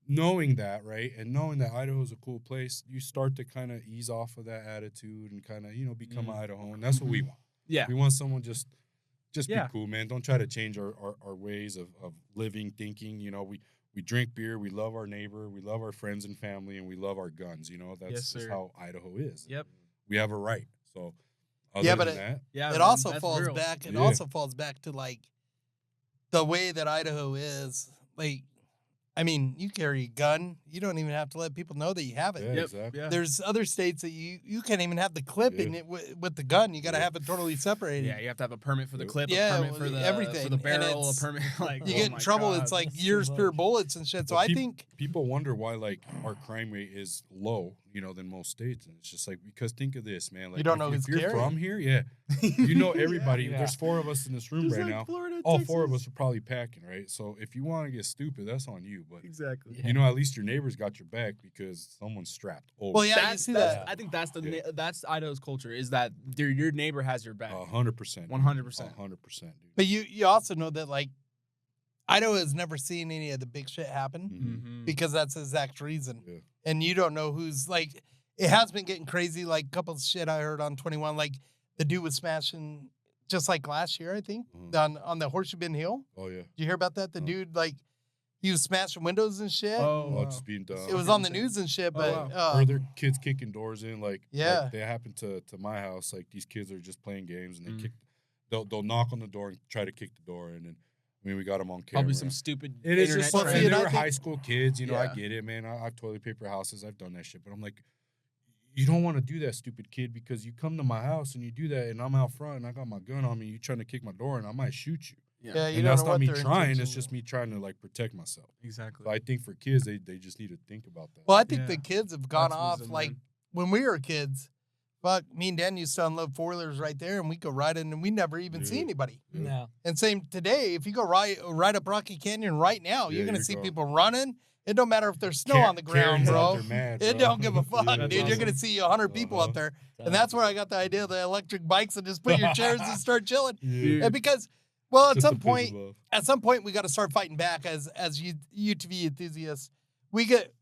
knowing that, right, and knowing that Idaho is a cool place, you start to kind of ease off of that attitude and kind of, you know, become an Idahoan. That's what we want. Yeah. We want someone just be cool, man. Don't try to change our ways of living, thinking. You know, we drink beer, we love our neighbor, we love our friends and family, and we love our guns. You know, that's just how Idaho is. Yep. We have a right. So, it also falls back. It also falls back to like the way that Idaho is. Like, I mean, you carry a gun. You don't even have to let people know that you have it. Yeah, exactly. Yeah. There's other states that you can't even have the clip in it with the gun. You got to have it totally separated. Yeah, you have to have a permit for the clip, Yeah, a permit for the everything. for the barrel, a permit. Like you get in trouble. It's like years pure bullets and shit. So I think people wonder why like our crime rate is low, you know, than most states, and it's just like because think of this, man. Like you don't know who's if you're from here, you know everybody. There's 4 of us in this room right now. Florida, all Texas. 4 of us are probably packing, right? So if you want to get stupid, that's on you. But exactly, you know, at least your neighbor's got your back because someone's strapped. Well, yeah, you see that. I think that's that's Idaho's culture is that your neighbor has your back. 100%, 100%, 100%, dude. But you also know that like Idaho has never seen any of the big shit happen because that's the exact reason. Yeah. And you don't know who's like. It has been getting crazy. Like a couple of shit I heard on 21, like the dude was smashing just like last year, I think, on the Horseshoe Bend Hill. Oh yeah. Did you hear about that? The dude like he was smashing windows and shit. Oh, it's being done. It was on the news and shit, but or their kids kicking doors in, like yeah, they happened to my house. Like these kids are just playing games and they kick. They'll knock on the door and try to kick the door, and then I mean we got them on camera. Probably some stupid. It is just internet and trend. they were high school kids, you know. I get it, man. I've toilet paper houses. I've done that shit, but I'm like, you don't want to do that, stupid kid, because you come to my house and you do that, and I'm out front and I got my gun on me. You trying to kick my door, and I might shoot you. Yeah, you and don't that's know not what me their trying. intention It's just me trying to like protect myself. Exactly. So I think for kids, they just need to think about that. Well, I think the kids have gone That's off wisdom, like man. when we were kids. Fuck, me and Dan used to unload 4-wheelers right there, and we go riding, and we never even see anybody. No. And same today, if you go right up Rocky Canyon right now, you're gonna see people running. It don't matter if there's snow on the ground, bro. It don't give a fuck, dude. You're gonna see 100 people up there, and that's where I got the idea of the electric bikes and just put your chairs and start chilling. And because, well, at some point, we got to start fighting back as UTV enthusiasts. We get.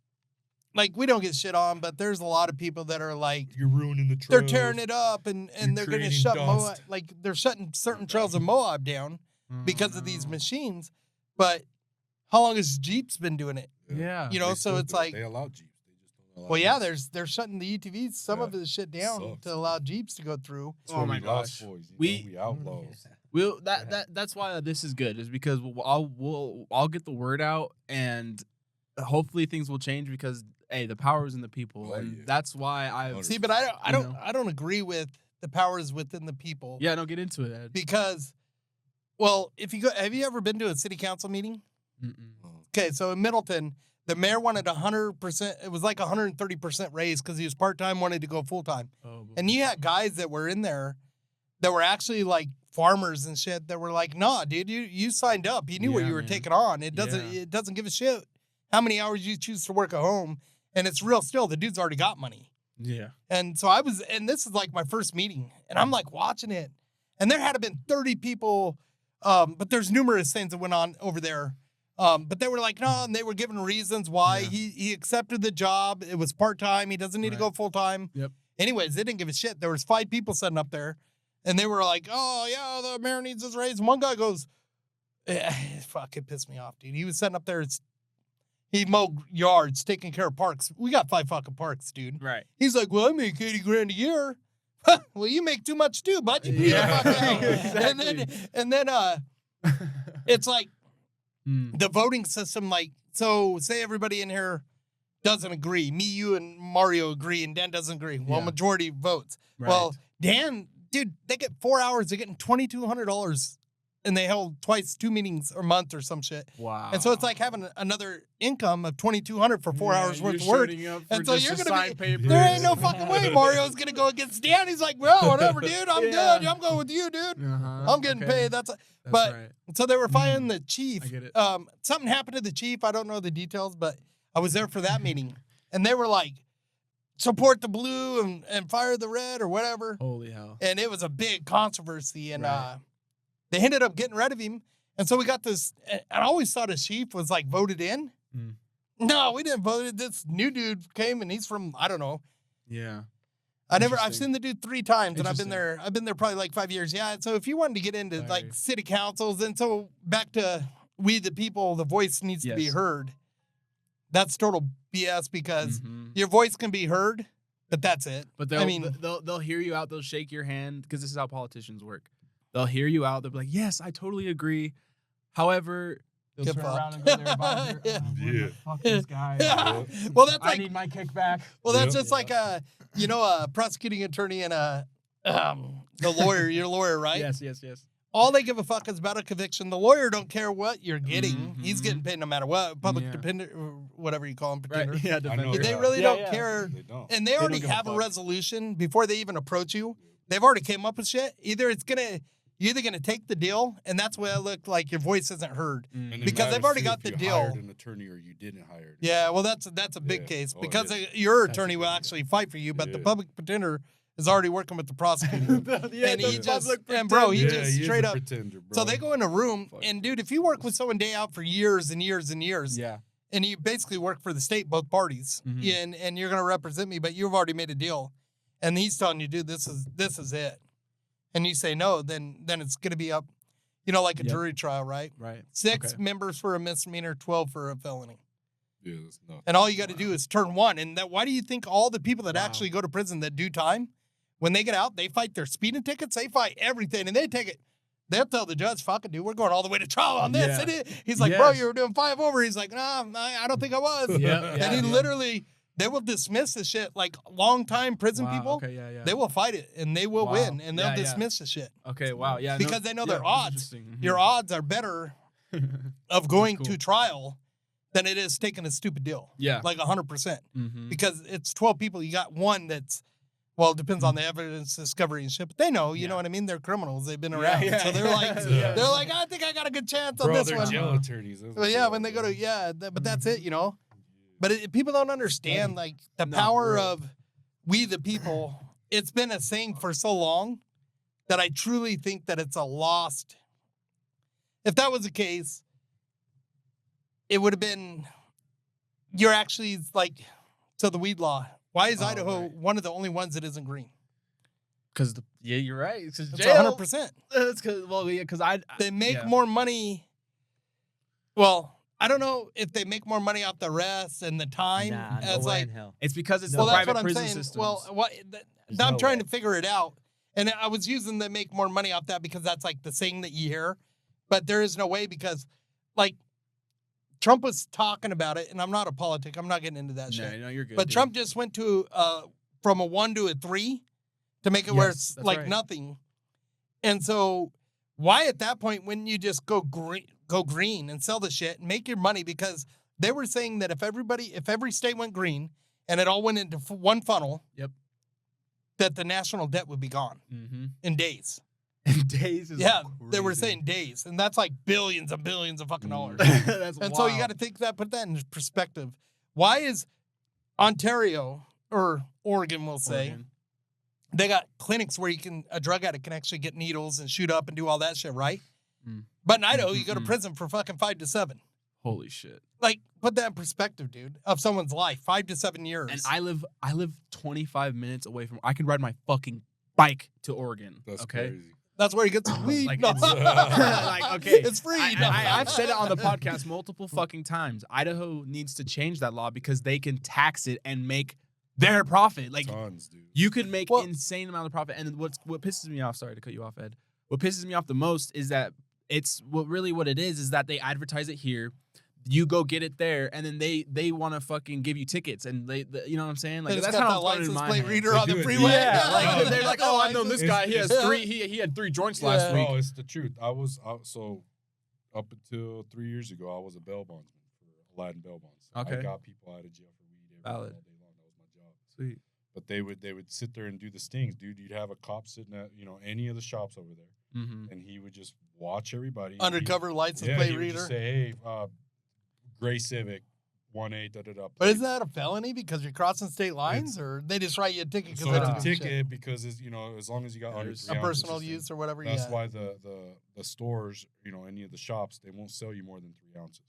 Like, we don't get shit on, but there's a lot of people that are like, you're ruining the trails. They're tearing it up, and they're going to shut Moab, dust. like, they're shutting certain trails of Moab down because of these machines. But how long has Jeep's been doing it? Yeah. You know, so it's like. They allow Jeeps. They just don't allow Well, yeah, Jeeps. they're shutting the UTVs, some of the shit down Sucks. to allow Jeeps to go through. That's Oh why my we lost gosh. boys, We outlaws. We'll that's why this is good, is because I'll get the word out, and hopefully things will change because hey, the power is in the people, and that's why I see. But I don't agree with the powers within the people. Yeah, don't get into it, Ed. Because Well, have you ever been to a city council meeting? Mm-mm. Okay, so in Middleton, the mayor wanted 100%. It was like 130% raise because he was part-time, wanted to go full-time. Oh, And you had guys that were in there that were actually like farmers and shit that were like, nah, dude, you signed up. You knew what you were taking on. It doesn't give a shit how many hours you choose to work at home. And it's real still. The dude's already got money. Yeah. And so and this is like my first meeting. And I'm like watching it. And there had been 30 people, but there's numerous things that went on over there. But they were like, no, and they were giving reasons why he accepted the job. It was part-time. He doesn't need to go full-time. Yep. Anyways, they didn't give a shit. There was 5 people sitting up there, and they were like, oh, yeah, the mayor needs his raise. And one guy goes, fuck, it pissed me off, dude. He was sitting up there. He mowed yards, taking care of parks. We got 5 fucking parks, dude. Right. He's like, well, I make $80,000 a year. Well, you make too much too, bud. You the fuck out. Exactly. And then it's like, the voting system, like, so say everybody in here doesn't agree. Me, you, and Mario agree, and Dan doesn't agree. Well, majority votes. Right. Well, Dan, dude, they get 4 hours. They're getting $2,200, and they held 2 meetings a month or some shit. Wow. And so it's like having another income of $2,200 for 4 hours worth of work. And so you're gonna be. There ain't no fucking way Mario's gonna go against Dan. He's like, well, whatever, dude. I'm good. I'm going with you, dude. I'm getting paid. That's right. So they were firing the chief. I get it. Something happened to the chief. I don't know the details, but I was there for that meeting. And they were like, support the blue and fire the red or whatever. Holy hell. And it was a big controversy. And they ended up getting rid of him. And so we got this. And I always thought a chief was like voted in. No, we didn't vote. This new dude came and he's from, I don't know. Yeah. I've seen the dude 3 times and I've been there probably like 5 years. Yeah. So if you wanted to get into like city councils, and so back to we the people, the voice needs to be heard. That's total BS because your voice can be heard, but that's it. But they'll hear you out. They'll shake your hand because this is how politicians work. They'll hear you out. They'll be like, yes, I totally agree. However, they'll turn around and go to their advisor. Fuck this guy. Well, that's I need my kickback. Well, that's just like a prosecuting attorney and the lawyer. You're a lawyer, right? Yes. All they give a fuck is about a conviction. The lawyer don't care what you're getting. He's getting paid no matter what. Public dependent, or whatever you call him, pretender. Right. Yeah, but they really don't care. They don't. And they already have a resolution before they even approach you. They've already came up with shit. You're either gonna take the deal, and that's why it looked like your voice isn't heard because they've already got the deal. Hired an attorney or you didn't hire it. Yeah, well, that's a big case because your attorney will actually fight for you, but the public pretender is already working with the prosecutor. And he just straight up. Pretender, bro. So they go in a room, and dude, if you work with someone day out for years and years and years, and you basically work for the state, both parties, and you're gonna represent me, but you've already made a deal, and he's telling you, dude, this is it. And you say no, then it's going to be up, like a jury trial, right? Right. 6 members for a misdemeanor, 12 for a felony. Yeah, that's nothing. And all you got to do is turn 1. And why do you think all the people that actually go to prison that do time, when they get out, they fight their speeding tickets, they fight everything, and they take it. They'll tell the judge, fuck it, dude, we're going all the way to trial on this. And he's like, bro, you were doing 5 over. He's like, nah, I don't think I was. And he literally... They will dismiss the shit like long-time prison people. They will fight it and they will win and they'll dismiss the shit. Okay, wow, yeah. Because they know their odds. Your odds are better of going to trial than it is taking a stupid deal. Yeah. Like 100%. Because it's 12 people. You got one that's, well, it depends on the evidence discovery and shit. But they know, you know what I mean? They're criminals. They've been around. So they're like, I think I got a good chance on this one. They're jail attorneys. But when they go to, but that's it, But people don't understand, like, the power of we the people. It's been a saying for so long that I truly think that it's a lost. If that was the case, it would have been, you're actually, like, so the weed law. Why is Idaho one of the only ones that isn't green? Because, you're right. It's 100%. It's because, they make more money. Well, I don't know if they make more money off the rest and the time. It's because it's the private prison system. Well, I'm trying to figure it out. And I was using the make more money off that because that's like the saying that you hear. But there is no way because, like, Trump was talking about it, and I'm not a politic. I'm not getting into that shit. No, you're good. But Trump just went to from a 1 to a 3 to make it where it's like nothing. And so why at that point wouldn't you just go green and sell the shit and make your money? Because they were saying that if every state went green and it all went into one funnel, that the national debt would be gone in days. In days is Yeah, crazy. they were saying days, and that's like billions and billions of fucking dollars. That's And wild. so you got to put that in perspective. Why is Ontario or Oregon, we'll say, they got clinics where a drug addict can actually get needles and shoot up and do all that shit, right? But in Idaho, you go to prison for fucking 5 to 7. Holy shit. Like, put that in perspective, dude, of someone's life, 5 to 7 years. And I live 25 minutes away from. I can ride my fucking bike to Oregon. That's okay. crazy. That's where he gets his weed. Like, No. it's, like, okay, It's free. I've said it on the podcast multiple fucking times. Idaho needs to change that law because they can tax it and make their profit. Like, tons, dude. you could make insane amount of profit. And what pisses me off, sorry to cut you off, Ed. What pisses me off the most is that what it is that they advertise it here. You go get it there, and then they want to fucking give you tickets, and they you know what I'm saying? Like, that's how it's going in my plate head. reader on the freeway. Yeah, like they're like, oh, I've known this guy. He has three. He had 3 joints last week. No, it's the truth. I was so up until 3 years ago, I was a bail bondsman for Aladdin Bail Bonds. Okay. I got people out of jail for weed all day long. That was my job. Sweet. But they would sit there and do the stings, dude. You'd have a cop sitting at any of the shops over there, and he would just watch everybody. Undercover license plate he would reader. just say, hey, gray Civic, 1A, da-da-da. But isn't that a felony because you're crossing state lines, or they just write you a ticket? So it's a ticket because it's as long as you got under 3 a ounces personal use or whatever. That's why the stores, any of the shops, they won't sell you more than 3 ounces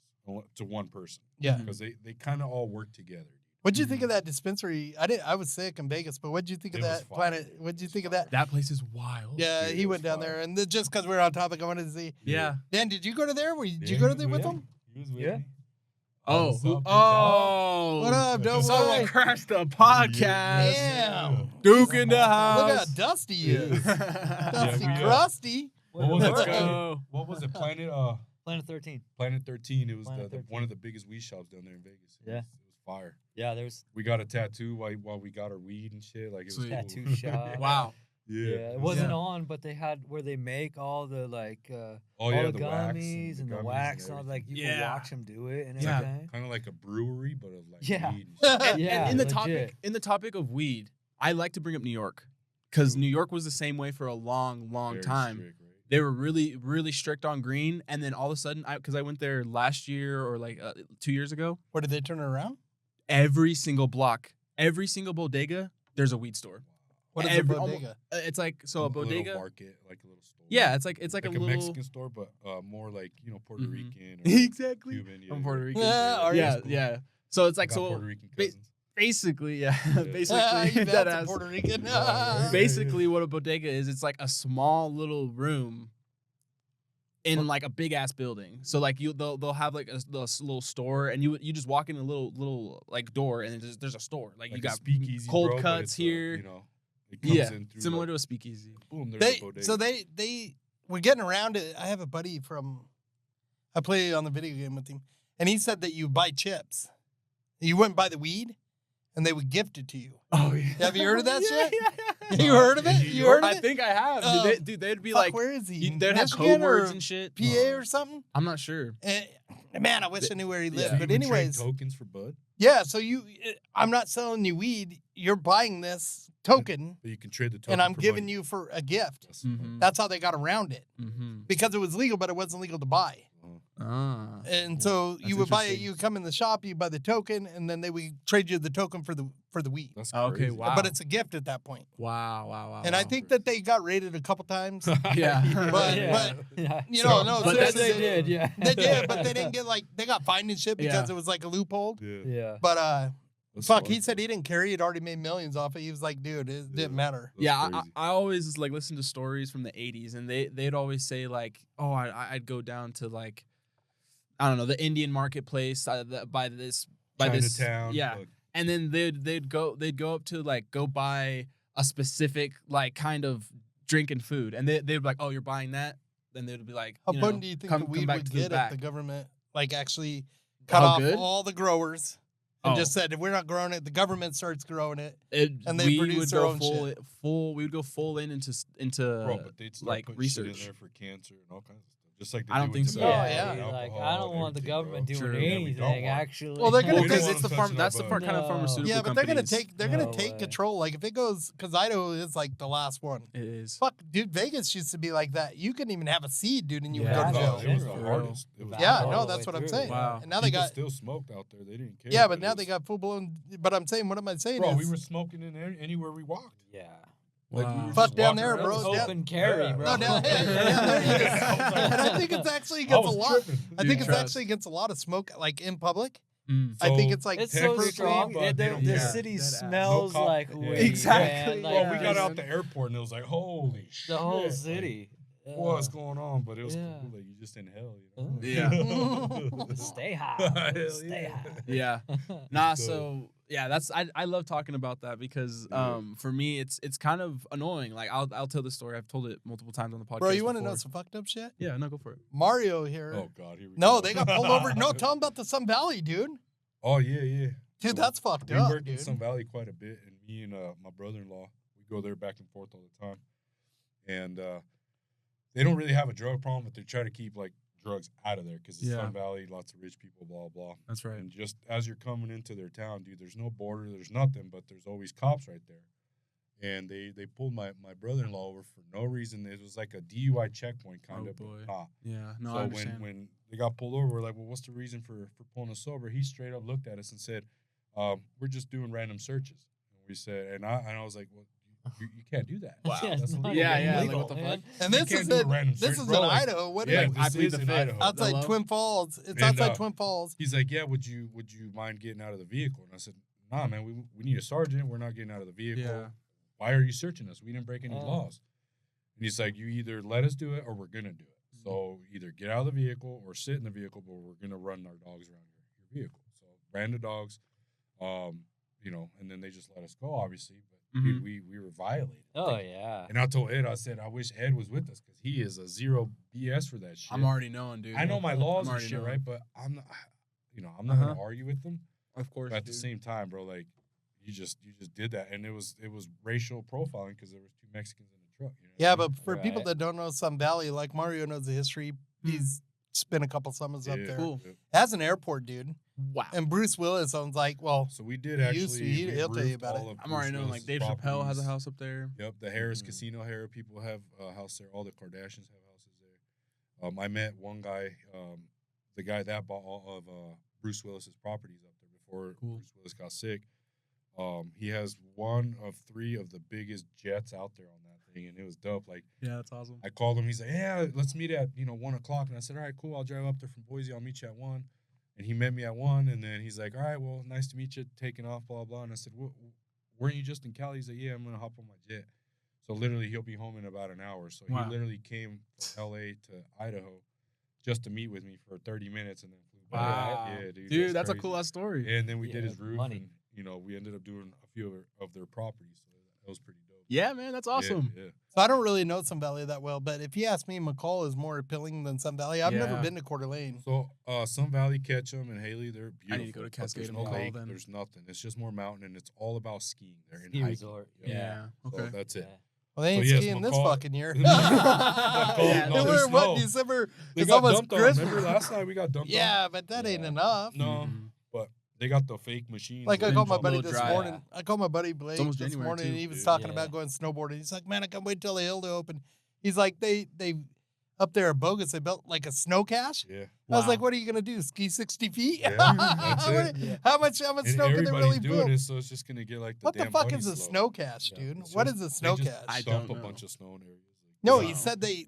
to one person. Yeah, because they kind of all work together. What'd you think of that dispensary? I was sick in Vegas, but what'd you think of that Planet? What'd you think of that? That place is wild. Yeah, he went down there, and just because we're on topic, I wanted to see. Yeah. Dan, did you go to there? Did you go to there with him? He was with me. Oh, what up, dope? Someone crashed the podcast. Damn. Duke in the house. Look how dusty he is. Dusty, crusty. What was Let's it? go. What was it? Planet 13. Planet 13. It was Planet 13. one of the biggest weed shops down there in Vegas. Yeah. It was fire. Yeah, there's We got a tattoo while we got our weed and shit. Like, it was Sweet. cool. tattoo shop. Wow. Yeah. It wasn't on, but they had where they make all the all the gummies and the wax and all, like you can watch them do it and everything. Kind of like a brewery, but of like Yeah. weed and shit. Yeah, And legit. in the topic of weed, I like to bring up New York because New York was the same way for a long Very time. strict, right? They were really, really strict on green, and then all of a sudden, because I went there last year or like 2 years ago, What, did they turn it around? every single block, every single bodega, there's a weed store. What is a bodega? It's like a bodega. Little market, like a little store. Yeah, it's like like a little Mexican store, but more like Puerto Rican. Or exactly. Cuban. Yeah, I'm Puerto Rican. Yeah, Yeah. So it's like I got Puerto Rican cousins. basically, yeah, You basically bet that some Puerto Rican. basically what a bodega is. It's like a small little room in like a big ass building. So like they'll have like a little store, and you just walk in a little like door, and there's a store. Like you a got speakeasy, cold bro, but cuts it's, here. it comes Yeah, in through similar like, to a speakeasy. boom, there's a bodega. So they were getting around it. I have a buddy I play on the video game with him, and he said that you buy chips. You wouldn't buy the weed, and they would gift it to you. Oh yeah. Have you heard of that shit? Yeah. You heard of it? You heard of I it? think I have. Dude, they'd be Fuck, like, where is he? they'd have Michigan code words or and shit. PA or something? I'm not sure. Man, I wish I knew where he lived. Yeah. But You even trade anyways, tokens for bud, yeah. So I'm not selling you weed. You're buying this token, but you can trade the token. and I'm for giving money. you for a gift. That's Mhm. That's how they got around it Mm-hmm. because it was legal, but it wasn't legal to buy. Ah. And so That's you would buy it. interesting. You would come in the shop, you buy the token, and then they would trade you the token for the weed. That's Okay, crazy. wow. But it's a gift at that point. Wow. And I think that they got raided a couple times. Yeah. But yeah. you know, no, But seriously, they did, yeah. They did, but they didn't get they got fined and shit because Yeah. it was like a loophole. Yeah. Yeah. But That's fuck, fun. he said he didn't carry. He'd already made millions off it. He was like, dude, it didn't matter. That's Yeah, crazy. I always like listen to stories from the 80s, and they'd always say like, oh, I'd go down to like, I don't know, the Indian marketplace by this Chinatown. yeah, like, and then they'd go up to like go buy a specific like kind of drink and food, and they'd be like, oh, you're buying that, then they'd be like, How you much know, do you think come the weed back would to the get if back. the government actually cut How off good? all the growers and just said, if we're not growing it, the government starts growing it, and they we produce would their go own full, shit. We would go full into Bro, but they'd start like putting research shit in there for cancer and all kinds of stuff. Just like they I don't do think with so. tobacco Yeah, and yeah. Like, alcohol I don't and want the everything, government bro. doing True. Yeah, we don't anything. want. Actually, Well, they're gonna Well, because don't it's the touch farm. it, That's the but- part kind of No. pharmaceutical. Yeah, but they're gonna companies. take they're gonna No take way. control. Like if it goes, because Idaho is like the last one. It is. Fuck, dude, Vegas used to be like that. You couldn't even have a seed, dude, and you would Yeah, go to No, jail. it was the For real. hardest. It was Yeah, all no, the that's way what I'm through. saying. Wow. And now they People got still smoked out there. They didn't care. yeah, but now they got full blown. But I'm saying, what am I saying? Bro, is, we were smoking in anywhere we walked. Yeah. Like, we Wow. were Fuck just down walking there, around. bro. It was Yeah. Open carry, Yeah. bro. no, down there it is. And I think it's actually I against a was lot. tripping. I think it's Trust. actually against a lot of smoke, like in public. Mm. I think So, it's like It's so Technically, strong. but they don't The care. city Dead ass. smells No cop- like yeah. weed. Exactly. Man. Like, Well, we got Yeah. out the airport and it was like, holy shit. the whole like, city. what's going on? But it was Yeah. cool. Like, you just in hell, you know? Yeah. Stay high. Hell Stay yeah. high. Yeah. Nah. So- So yeah, that's I love talking about that because Yeah. for me it's kind of annoying. Like I'll tell this story. I've told it multiple times on the podcast. Bro, you want to know before. some fucked up shit? Yeah. No, go for it. Mario here. Oh, God. Here we No, go. they got pulled over. No, tell them about the Sun Valley, dude. Oh, yeah, yeah. Dude, that's fucked We up, worked in dude. Sun Valley quite a bit, and me and my brother-in-law, we go there back and forth all the time. And they don't really have a drug problem, but they try to keep like drugs out of there because it's Yeah. Sun Valley, lots of rich people, blah blah. That's right. And just as you're coming into their town, dude, there's no border, there's nothing, but there's always cops right there. And they pulled my brother-in-law over for no reason. It was like a DUI checkpoint kind Oh, of. boy. But nah. Yeah. No, So I understand. when they got pulled over, we're like, well, what's the reason for pulling us over? He straight up looked at us and said, we're just doing random searches. And we said, and I was like, well, you can't do that. Wow. Yeah, That's it's not illegal. Yeah, even yeah, like, legal, what the man. And You this can't is do a in random this search, is in bro, like- Idaho. What Yeah, is it? I this plead is the in fifth. Idaho. Outside Hello? Twin Falls. It's And, outside Twin Falls. He's like, yeah, would you mind getting out of the vehicle? And I said, nah, man, we need a sergeant. We're not getting out of the vehicle. Yeah. Why are you searching us? We didn't break any Oh. laws. And he's like, you either let us do it or we're gonna do it. So either get out of the vehicle or sit in the vehicle, but we're gonna run our dogs around your vehicle. So ran the dogs, you know, and then they just let us go, obviously. But Mhm. we were violated. Oh, yeah. And I told Ed, I said, I wish Ed was with us because he is a zero BS for that shit. I'm already knowing, dude. I know my laws I'm and already shit, knowing. right? But I'm not, you know, I'm not gonna argue with them. Of course. But at the dude. same time, bro, like you just did that, and it was racial profiling because there was 2 Mexicans in the truck. You know what Yeah, I mean? but for people Right. that don't know Sun Valley, like Mario knows the history. He's spent a couple summers up Yeah, there. Cool. yeah. As an airport, dude. Wow. And Bruce Willis owns like, well, So we did He actually. used to. we He'll tell you roofed about all it. of I'm already Bruce knowing like Willis's Dave Chappelle has a properties. house up there. Yep, the Harris Mm. Casino Harris people have a house there. All the Kardashians have houses there. I met one guy, the guy that bought all of Bruce Willis's properties up there before Cool. Bruce Willis got sick. He has one of 3 of the biggest jets out there on that thing, and it was dope. Like Yeah, that's awesome. I called him. He's like, "Yeah, let's meet at 1:00." And I said, "All right, cool. I'll drive up there from Boise. I'll meet you at 1." And he met me at 1. And then he's like, "All right, well, nice to meet you. Taking off, blah blah." And I said, "Weren't you just in Cali?" He's like, "Yeah, I'm gonna hop on my jet." So literally, he'll be home in about an hour. So Wow. he literally came from LA to Idaho just to meet with me for 30 minutes and then flew back. Wow. Yeah, dude. Dude, that's a crazy. cool ass story. And then we did Yeah, his roof, money. and we ended up doing a few of their properties. So that was pretty dope. Yeah, man, that's awesome. Yeah. so I don't really know Sun Valley that well, but if you ask me, McCall is more appealing than Sun Valley. I've never Yeah. been to Coeur d'Alene. So, Sun Valley, Ketchum, and Haley, they're beautiful. I need to go to but Cascade There's and no McCall lake. then. There's nothing. It's just more mountain, and it's all about skiing there and Ski hiking. resort. Yep. Yeah. So Okay. that's it. Yeah. Well, they ain't So, yes, skiing this McCall- fucking year. Yeah, no, They there's were, what, snow. December? They It's got almost dumped on. Christmas. Remember last night we got dumped on? Yeah, but that ain't Yeah. enough. No, Mhm. but they got the fake machines. Like I that called my jump buddy up. little this dry. morning. I called my buddy Blake almost this January, morning, too. and he was Yeah. talking Yeah. about going snowboarding. He's like, "Man, I can't wait till the hill to open." He's like, "They up there at Bogus, they built like a snow cache." Yeah. I was Wow. like, "What are you gonna do? Ski 60 feet? Yeah, that's What- it. How much And snow can they everybody's really doing build?" it, so it's just gonna get like the What the damn fuck bunny is a slope. snow cache, Yeah, dude? it's What just- is a they snow just cache? I dump don't a know. bunch of snow in areas. No, Wow. he said they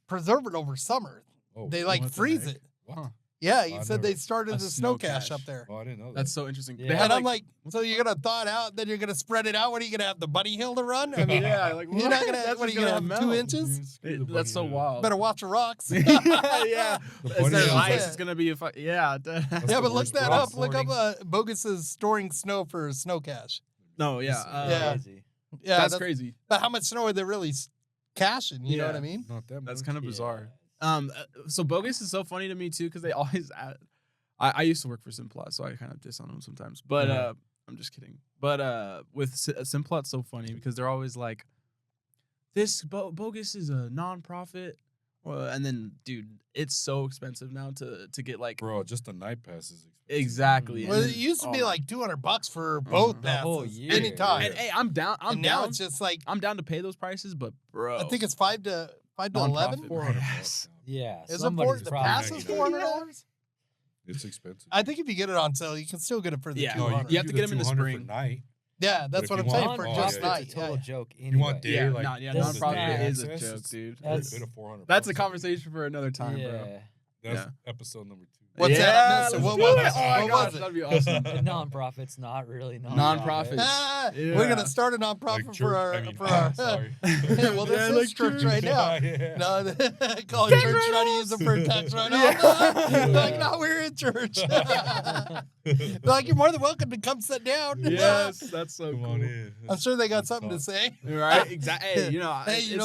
preserve it over summer. Oh, They what like What the freeze heck? it. Huh. Yeah, he I said they never- started A a snow snow cache cache. up there. Oh, I didn't know that. That's so interesting. Yeah. They had, And I'm like, so you're gonna thaw it out, then you're gonna spread it out. What are you gonna have, the bunny hill to run? I mean, yeah, like you're not gonna. that's What are just you gonna have, 2 melt. inches? Dude, screw the That's so bunny hill. wild. Better watch the rocks. yeah. The Instead bunny of hill. ice, it's gonna be a yeah. That's Yeah, the but look worst that rock up. Look up sorting. Bogus's storing snow for a snow cache. No, yeah, Yeah. Crazy. Yeah, that's crazy. But how much snow are they really caching? You know what I Yeah. mean? Not that That's much. kind of bizarre. Yeah. So bogus is so funny to me too because they always. I used to work for Simplot, so I kind of diss on them sometimes. But I'm just kidding. But with Simplot's so funny because they're always like, this Bogus is a nonprofit. And then, dude, it's so expensive now to get like. Bro, just the night pass is expensive. Exactly. Well, it used to be like $200 for both passes. whole year. Anytime. And hey, I'm down. Now it's just like. I'm down to pay those prices, but bro. I think it's 5 to 11. $400. Yeah. Is it for the pass is $400? It's expensive. I think if you get it on sale, you can still get it for the Yeah. $200. No, you have to get them in the spring. For night. Yeah, that's what I'm saying for just night. It's a total joke. Anyway. You want day, Yeah, like nonprofit is a access, joke, dude. That's a conversation for another time, bro. That's episode number 2. What's that? So what was it? Oh my What gosh, was it? that'd be awesome. Non-profits, not really Non-profits. We're gonna start a nonprofit Like for our. sorry. Well, this is like church church. right now. Yeah. No, call it church trying to use them for a tax write-off. Like, no, we're in church. They're like, you're more than welcome to come sit down. Yes, that's so Come cool. on in. I'm sure they got something to say. Right? Exactly. Hey,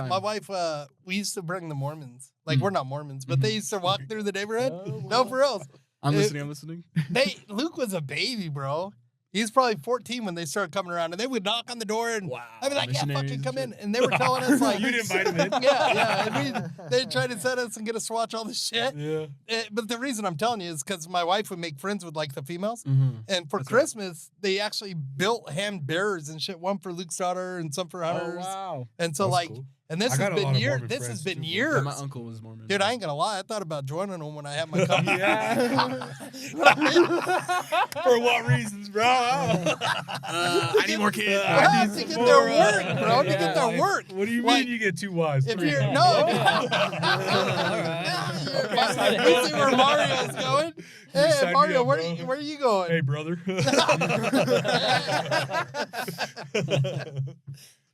My wife, we used to bring the Mormons. Like, we're not Mormons, but they used to walk through the neighborhood. No, for real. I'm listening. Luke was a baby, bro. He was probably 14 when they started coming around, and they would knock on the door, and I'd be like, "Yeah, fucking come in." And they were telling us like, You didn't invite him in. Yeah. And they tried to set us and get us to watch all this shit. Yeah. But the reason I'm telling you is because my wife would make friends with like the females, and for That's Christmas they actually built hand bearers and shit. One for Luke's daughter and some for Hunter's. wow. And so That's like, cool. and this I got has a been lot of years. Mormon This has friends, been too. years. Yeah, my uncle was Mormon. Dude, I ain't gonna lie. I thought about joining them when I had my company. For what reasons, bro? I need more kids. I need to get their work, bro. To get their work. What do you Like, mean you get 2 wives? If 3 you're wives? no, right. we see where Mario's going. Hey, sign me Mario, up, where bro. are you going? Hey, brother.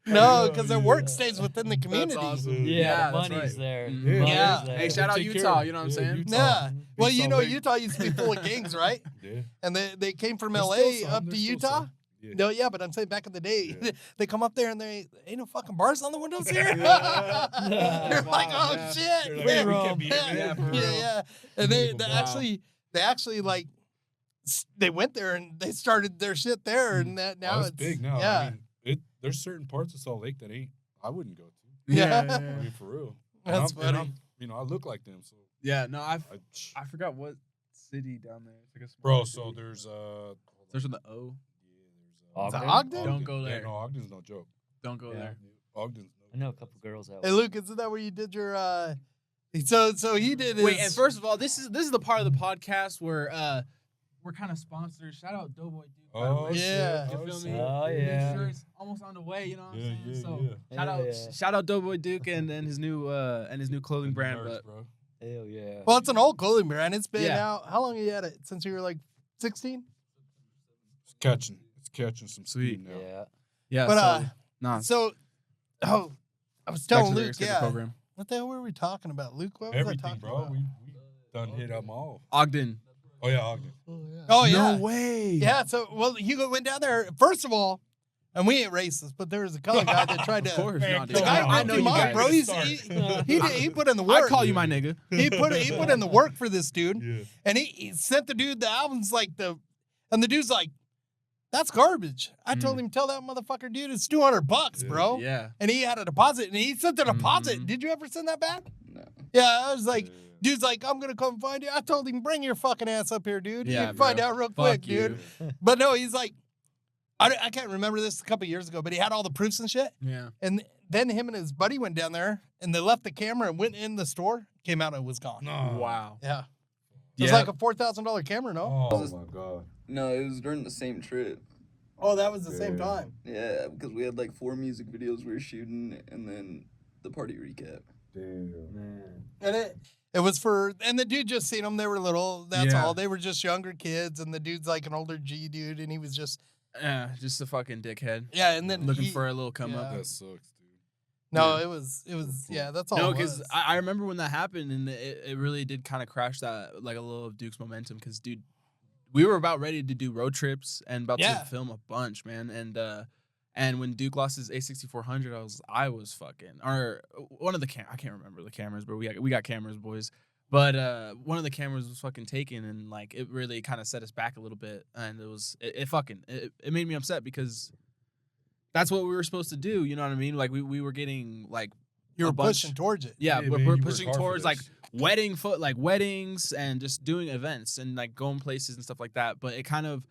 No, because their work stays within the community. That's awesome. Yeah, the that's money's right. there. Mhm. The money's Yeah. there. Hey, shout out Take Utah. care. You know what I'm Yeah, saying? Utah. Yeah. Well, Utah, you know, like- Utah used to be full of gangs, right? Yeah. And they came from There's LA still some, up to there's still Utah. some. Yeah. No, yeah, but I'm saying back in the day, Yeah. they come up there and they ain't no fucking bars on the windows here. Yeah. They're like, oh yeah. shit. They're like, Yeah, we can't be here, yeah, man. for yeah, real. yeah. And they Wow. actually like they went there and they started their shit there, and that now Oh, it's it's big now. Yeah, I mean, there's certain parts of Salt Lake that I wouldn't go to. yeah. I mean, for real. And That's I'm- and funny. I look like them, so Yeah, no, I I, forgot what city down there. It's like a bro. small So city. there's There's with the O. Is it Ogden? Ogden? Don't go Yeah, there. no, Ogden's no joke. Don't go Yeah. there. Ogden's I know a couple girls out. Hey Luke, isn't that where you did your so he did his Wait, and first of all, this is the part of the podcast where we're kind of sponsors. Shout out Doughboy Duke. by the Oh way. Yeah. shit. You feel me? Oh, New yeah. shirts almost on the way. You know what I'm Yeah, saying? yeah, So yeah. shout Yeah. shout out Doughboy Duke and his new clothing brand. Nerds, But bro. Hell yeah. Well, it's an old clothing brand. It's been Yeah. out. How long have you had it? Since you were like 16? It's catching some Sweet. steam now. Yeah. yeah, But nah. so I was back telling to the Luke, Extended yeah. program. What the hell were we talking about, Luke? What was I Everything, talking bro. about? We done hit them all. Ogden. Oh yeah, Ogden. Oh yeah, No way. yeah. So Hugo went down there first of all, and we ain't racist, but there was a color guy that tried to. Of course Man, not. the dude. guy I ripped know him you off, guys. bro. He put in the work. I call you my nigga. He put in the work for this dude, Yeah. and he sent the dude the albums and the dude's like, "That's garbage." I told him, "Tell that motherfucker, dude, it's $200, bro." Yeah. And he had a deposit, and he sent the deposit. Mhm. Did you ever send that back? No. Yeah, I was like, Yeah. dude's like, "I'm gonna come find you." I told him, "Bring your fucking ass up here, dude. Yeah, you find bro. out real Fuck quick, you. dude." But no, he's like, I can't remember this a couple years ago, but he had all the proofs and shit. Yeah. And then him and his buddy went down there, and they left the camera and went in the store. Came out and it was gone. No. Wow. Yeah, it was Yeah. like a $4,000 camera, no? Oh my god. No, it was during the same trip. Oh, that was the same Yeah. time. Yeah, because we had like 4 music videos we were shooting, and then the party recap. Damn. Man. And it was and the dude just seen them. They were little. That's Yeah. all. They were just younger kids, and the dude's like an older G dude, and he was just Yeah, just a fucking dickhead. yeah. And then Looking he- for a little come yeah. up. That sucks, dude. No, Yeah. it was yeah. That's all. No, it because was. I remember when that happened, and it really did kind of crash that like a little of Duke's momentum. Because dude, we were about ready to do road trips and about Yeah. to film a bunch, man. And when Duke lost his A6400, I was fucking or one of the I can't remember the cameras, but we got cameras, boys. But one of the cameras was fucking taken, and like it really kind of set us back a little bit, and it made me upset because that's what we were supposed to do. You know what I mean? Like we were getting like you were pushing towards it. Yeah, we're pushing towards like weddings and just doing events and like going places and stuff like that. But it kind of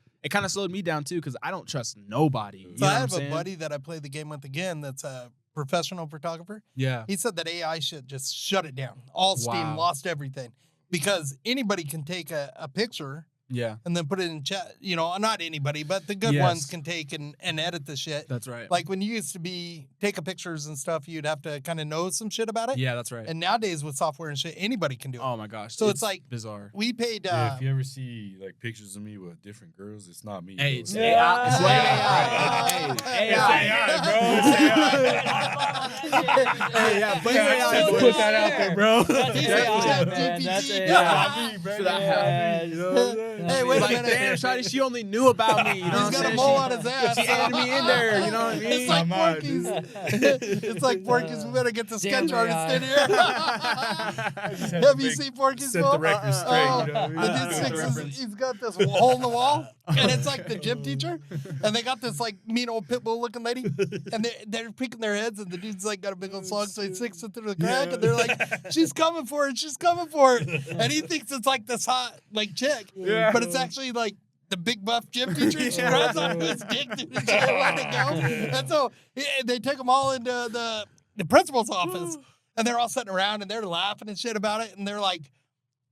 slowed me down too because I don't trust nobody. So I have a buddy that I play the game with again that's a professional photographer. Yeah. He said that AI shit just shut it down. All Steam lost everything because anybody can take a picture and then put it in chat. You know, not anybody, but the good ones can take and edit the shit. That's right. Like when you used to be taking pictures and stuff, you'd have to kind of know some shit about it. Yeah, that's right. And nowadays with software and shit, anybody can do it. Oh my gosh. So it's like bizarre. We paid if you ever see like pictures of me with different girls, it's not me. Hey, it's AI. It's AI, bro. Hey, yeah, put that out there, bro. That's AI, man. That's AI. Hey, wait a minute. Damn, Shawty, she only knew about me. You know He's got a mole on his ass. She added me in there. You know what I mean? It's like Porky's. It's like Porky's. We better get the sketch artist in here. Have you seen Porky's? Set the record straight. You know what I mean? He's got this hole in the wall, and it's like the gym teacher, and they got this like mean old pit bull looking lady, and they're picking their heads, and the dude's like got a big old slug, so he sticks it through the crack, and they're like, "She's coming for it, she's coming for it," and he thinks it's like this hot like chick, but it's actually like the big buff gym teacher. She grabs onto his dick to let it go, and so they take them all into the principal's office, and they're all sitting around and they're laughing and shit about it, and they're like,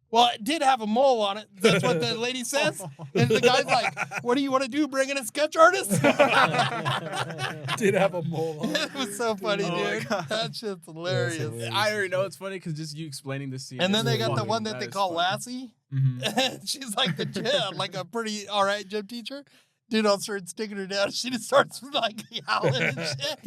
well, it did have a mole on it. That's what the lady says. And the guy's like, what do you want to do, bring in a sketch artist? Did have a mole on it. It was so funny, dude. That shit's hilarious. I already know it's funny because just you explaining the scene. And then they got the one that they call Lassie. Mm-hmm. She's like like a pretty all right gym teacher. Dude all started sticking her down. She just starts like yowling and shit.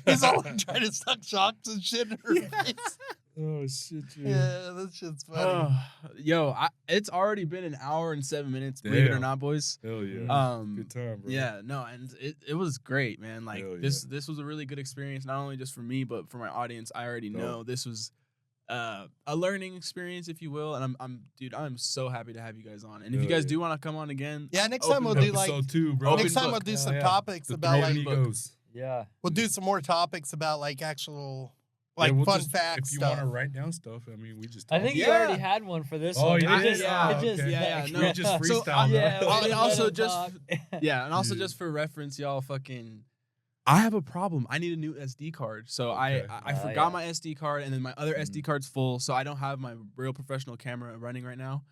He's all like, trying to suck shocks and shit in her face. Oh shit! Yeah, that shit's funny. Yo, it's already been an hour and 7 minutes. Believe it or not, boys. Hell yeah. Good time, bro. Yeah, no, and it was great, man. Like this was a really good experience, not only just for me, but for my audience. I already know this was a learning experience, if you will. And I'm so happy to have you guys on. And if you guys do want to come on again, next time we'll do like next time we'll do some topics about like we'll do some more topics about like actual like fun facts. If you want to write down stuff, I mean, we just. I think you already had one for this one. You did? We just freestyle. And also just for reference, y'all, fucking. I have a problem. I need a new SD card. So I forgot my SD card, and then my other SD card's full, so I don't have my real professional camera running right now.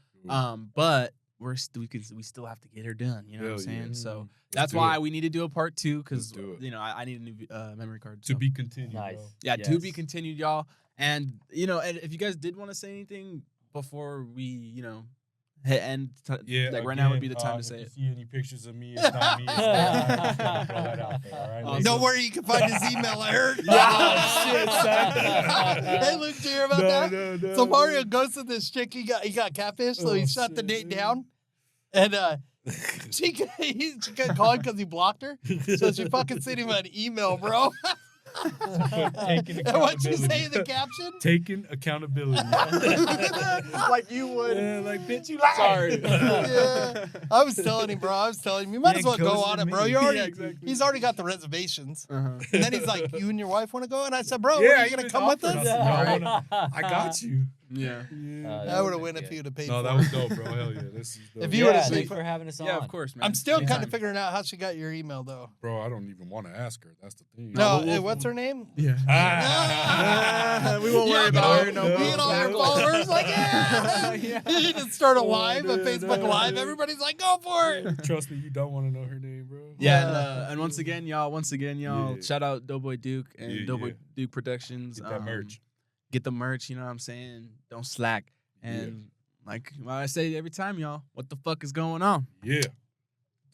But we still have to get her done. You know what I'm saying? So that's why we need to do a part 2 because I need a new memory card. To be continued. Nice. To be continued, y'all. And and if you guys did want to say anything before we hit end, right now would be the time to say it. If you see any pictures of me, it's not me. It's not all right? Don't worry, you can find his email. I heard. Shit, son. Hey, Luke, did you hear about that? No. So Mario goes to this chick. He got catfished, so he shut the date down, and she kept calling because he blocked her. So she fucking sent him an email, bro. And what'd you say in the caption? Taking accountability. Like you would. Yeah, like, bitch, you lied. Sorry. Yeah. I was telling him, bro. You might as well go on it, bro. He's already got the reservations. And then he's like, you and your wife want to go? And I said, bro, are you going to come with us? I got you. Yeah. I would have won if you would have paid for it. No, that was dope, bro. Hell yeah. This is dope. If you would have paid for having us on. Yeah, of course, man. I'm still kind of figuring out how she got your email, though. Bro, I don't even want to ask her. That's the thing. No, what's her name? Yeah. We won't worry about her. No, me and all her followers, like, You just start a live, a Facebook Live. Everybody's like, go for it. Trust me, you don't want to know her name, bro. Yeah, and once again, y'all, shout out Doughboy Duke and Doughboy Duke Productions. Get that merch. Get the merch, you know what I'm saying? Don't slack. And like I say every time, y'all, what the fuck is going on? Yeah.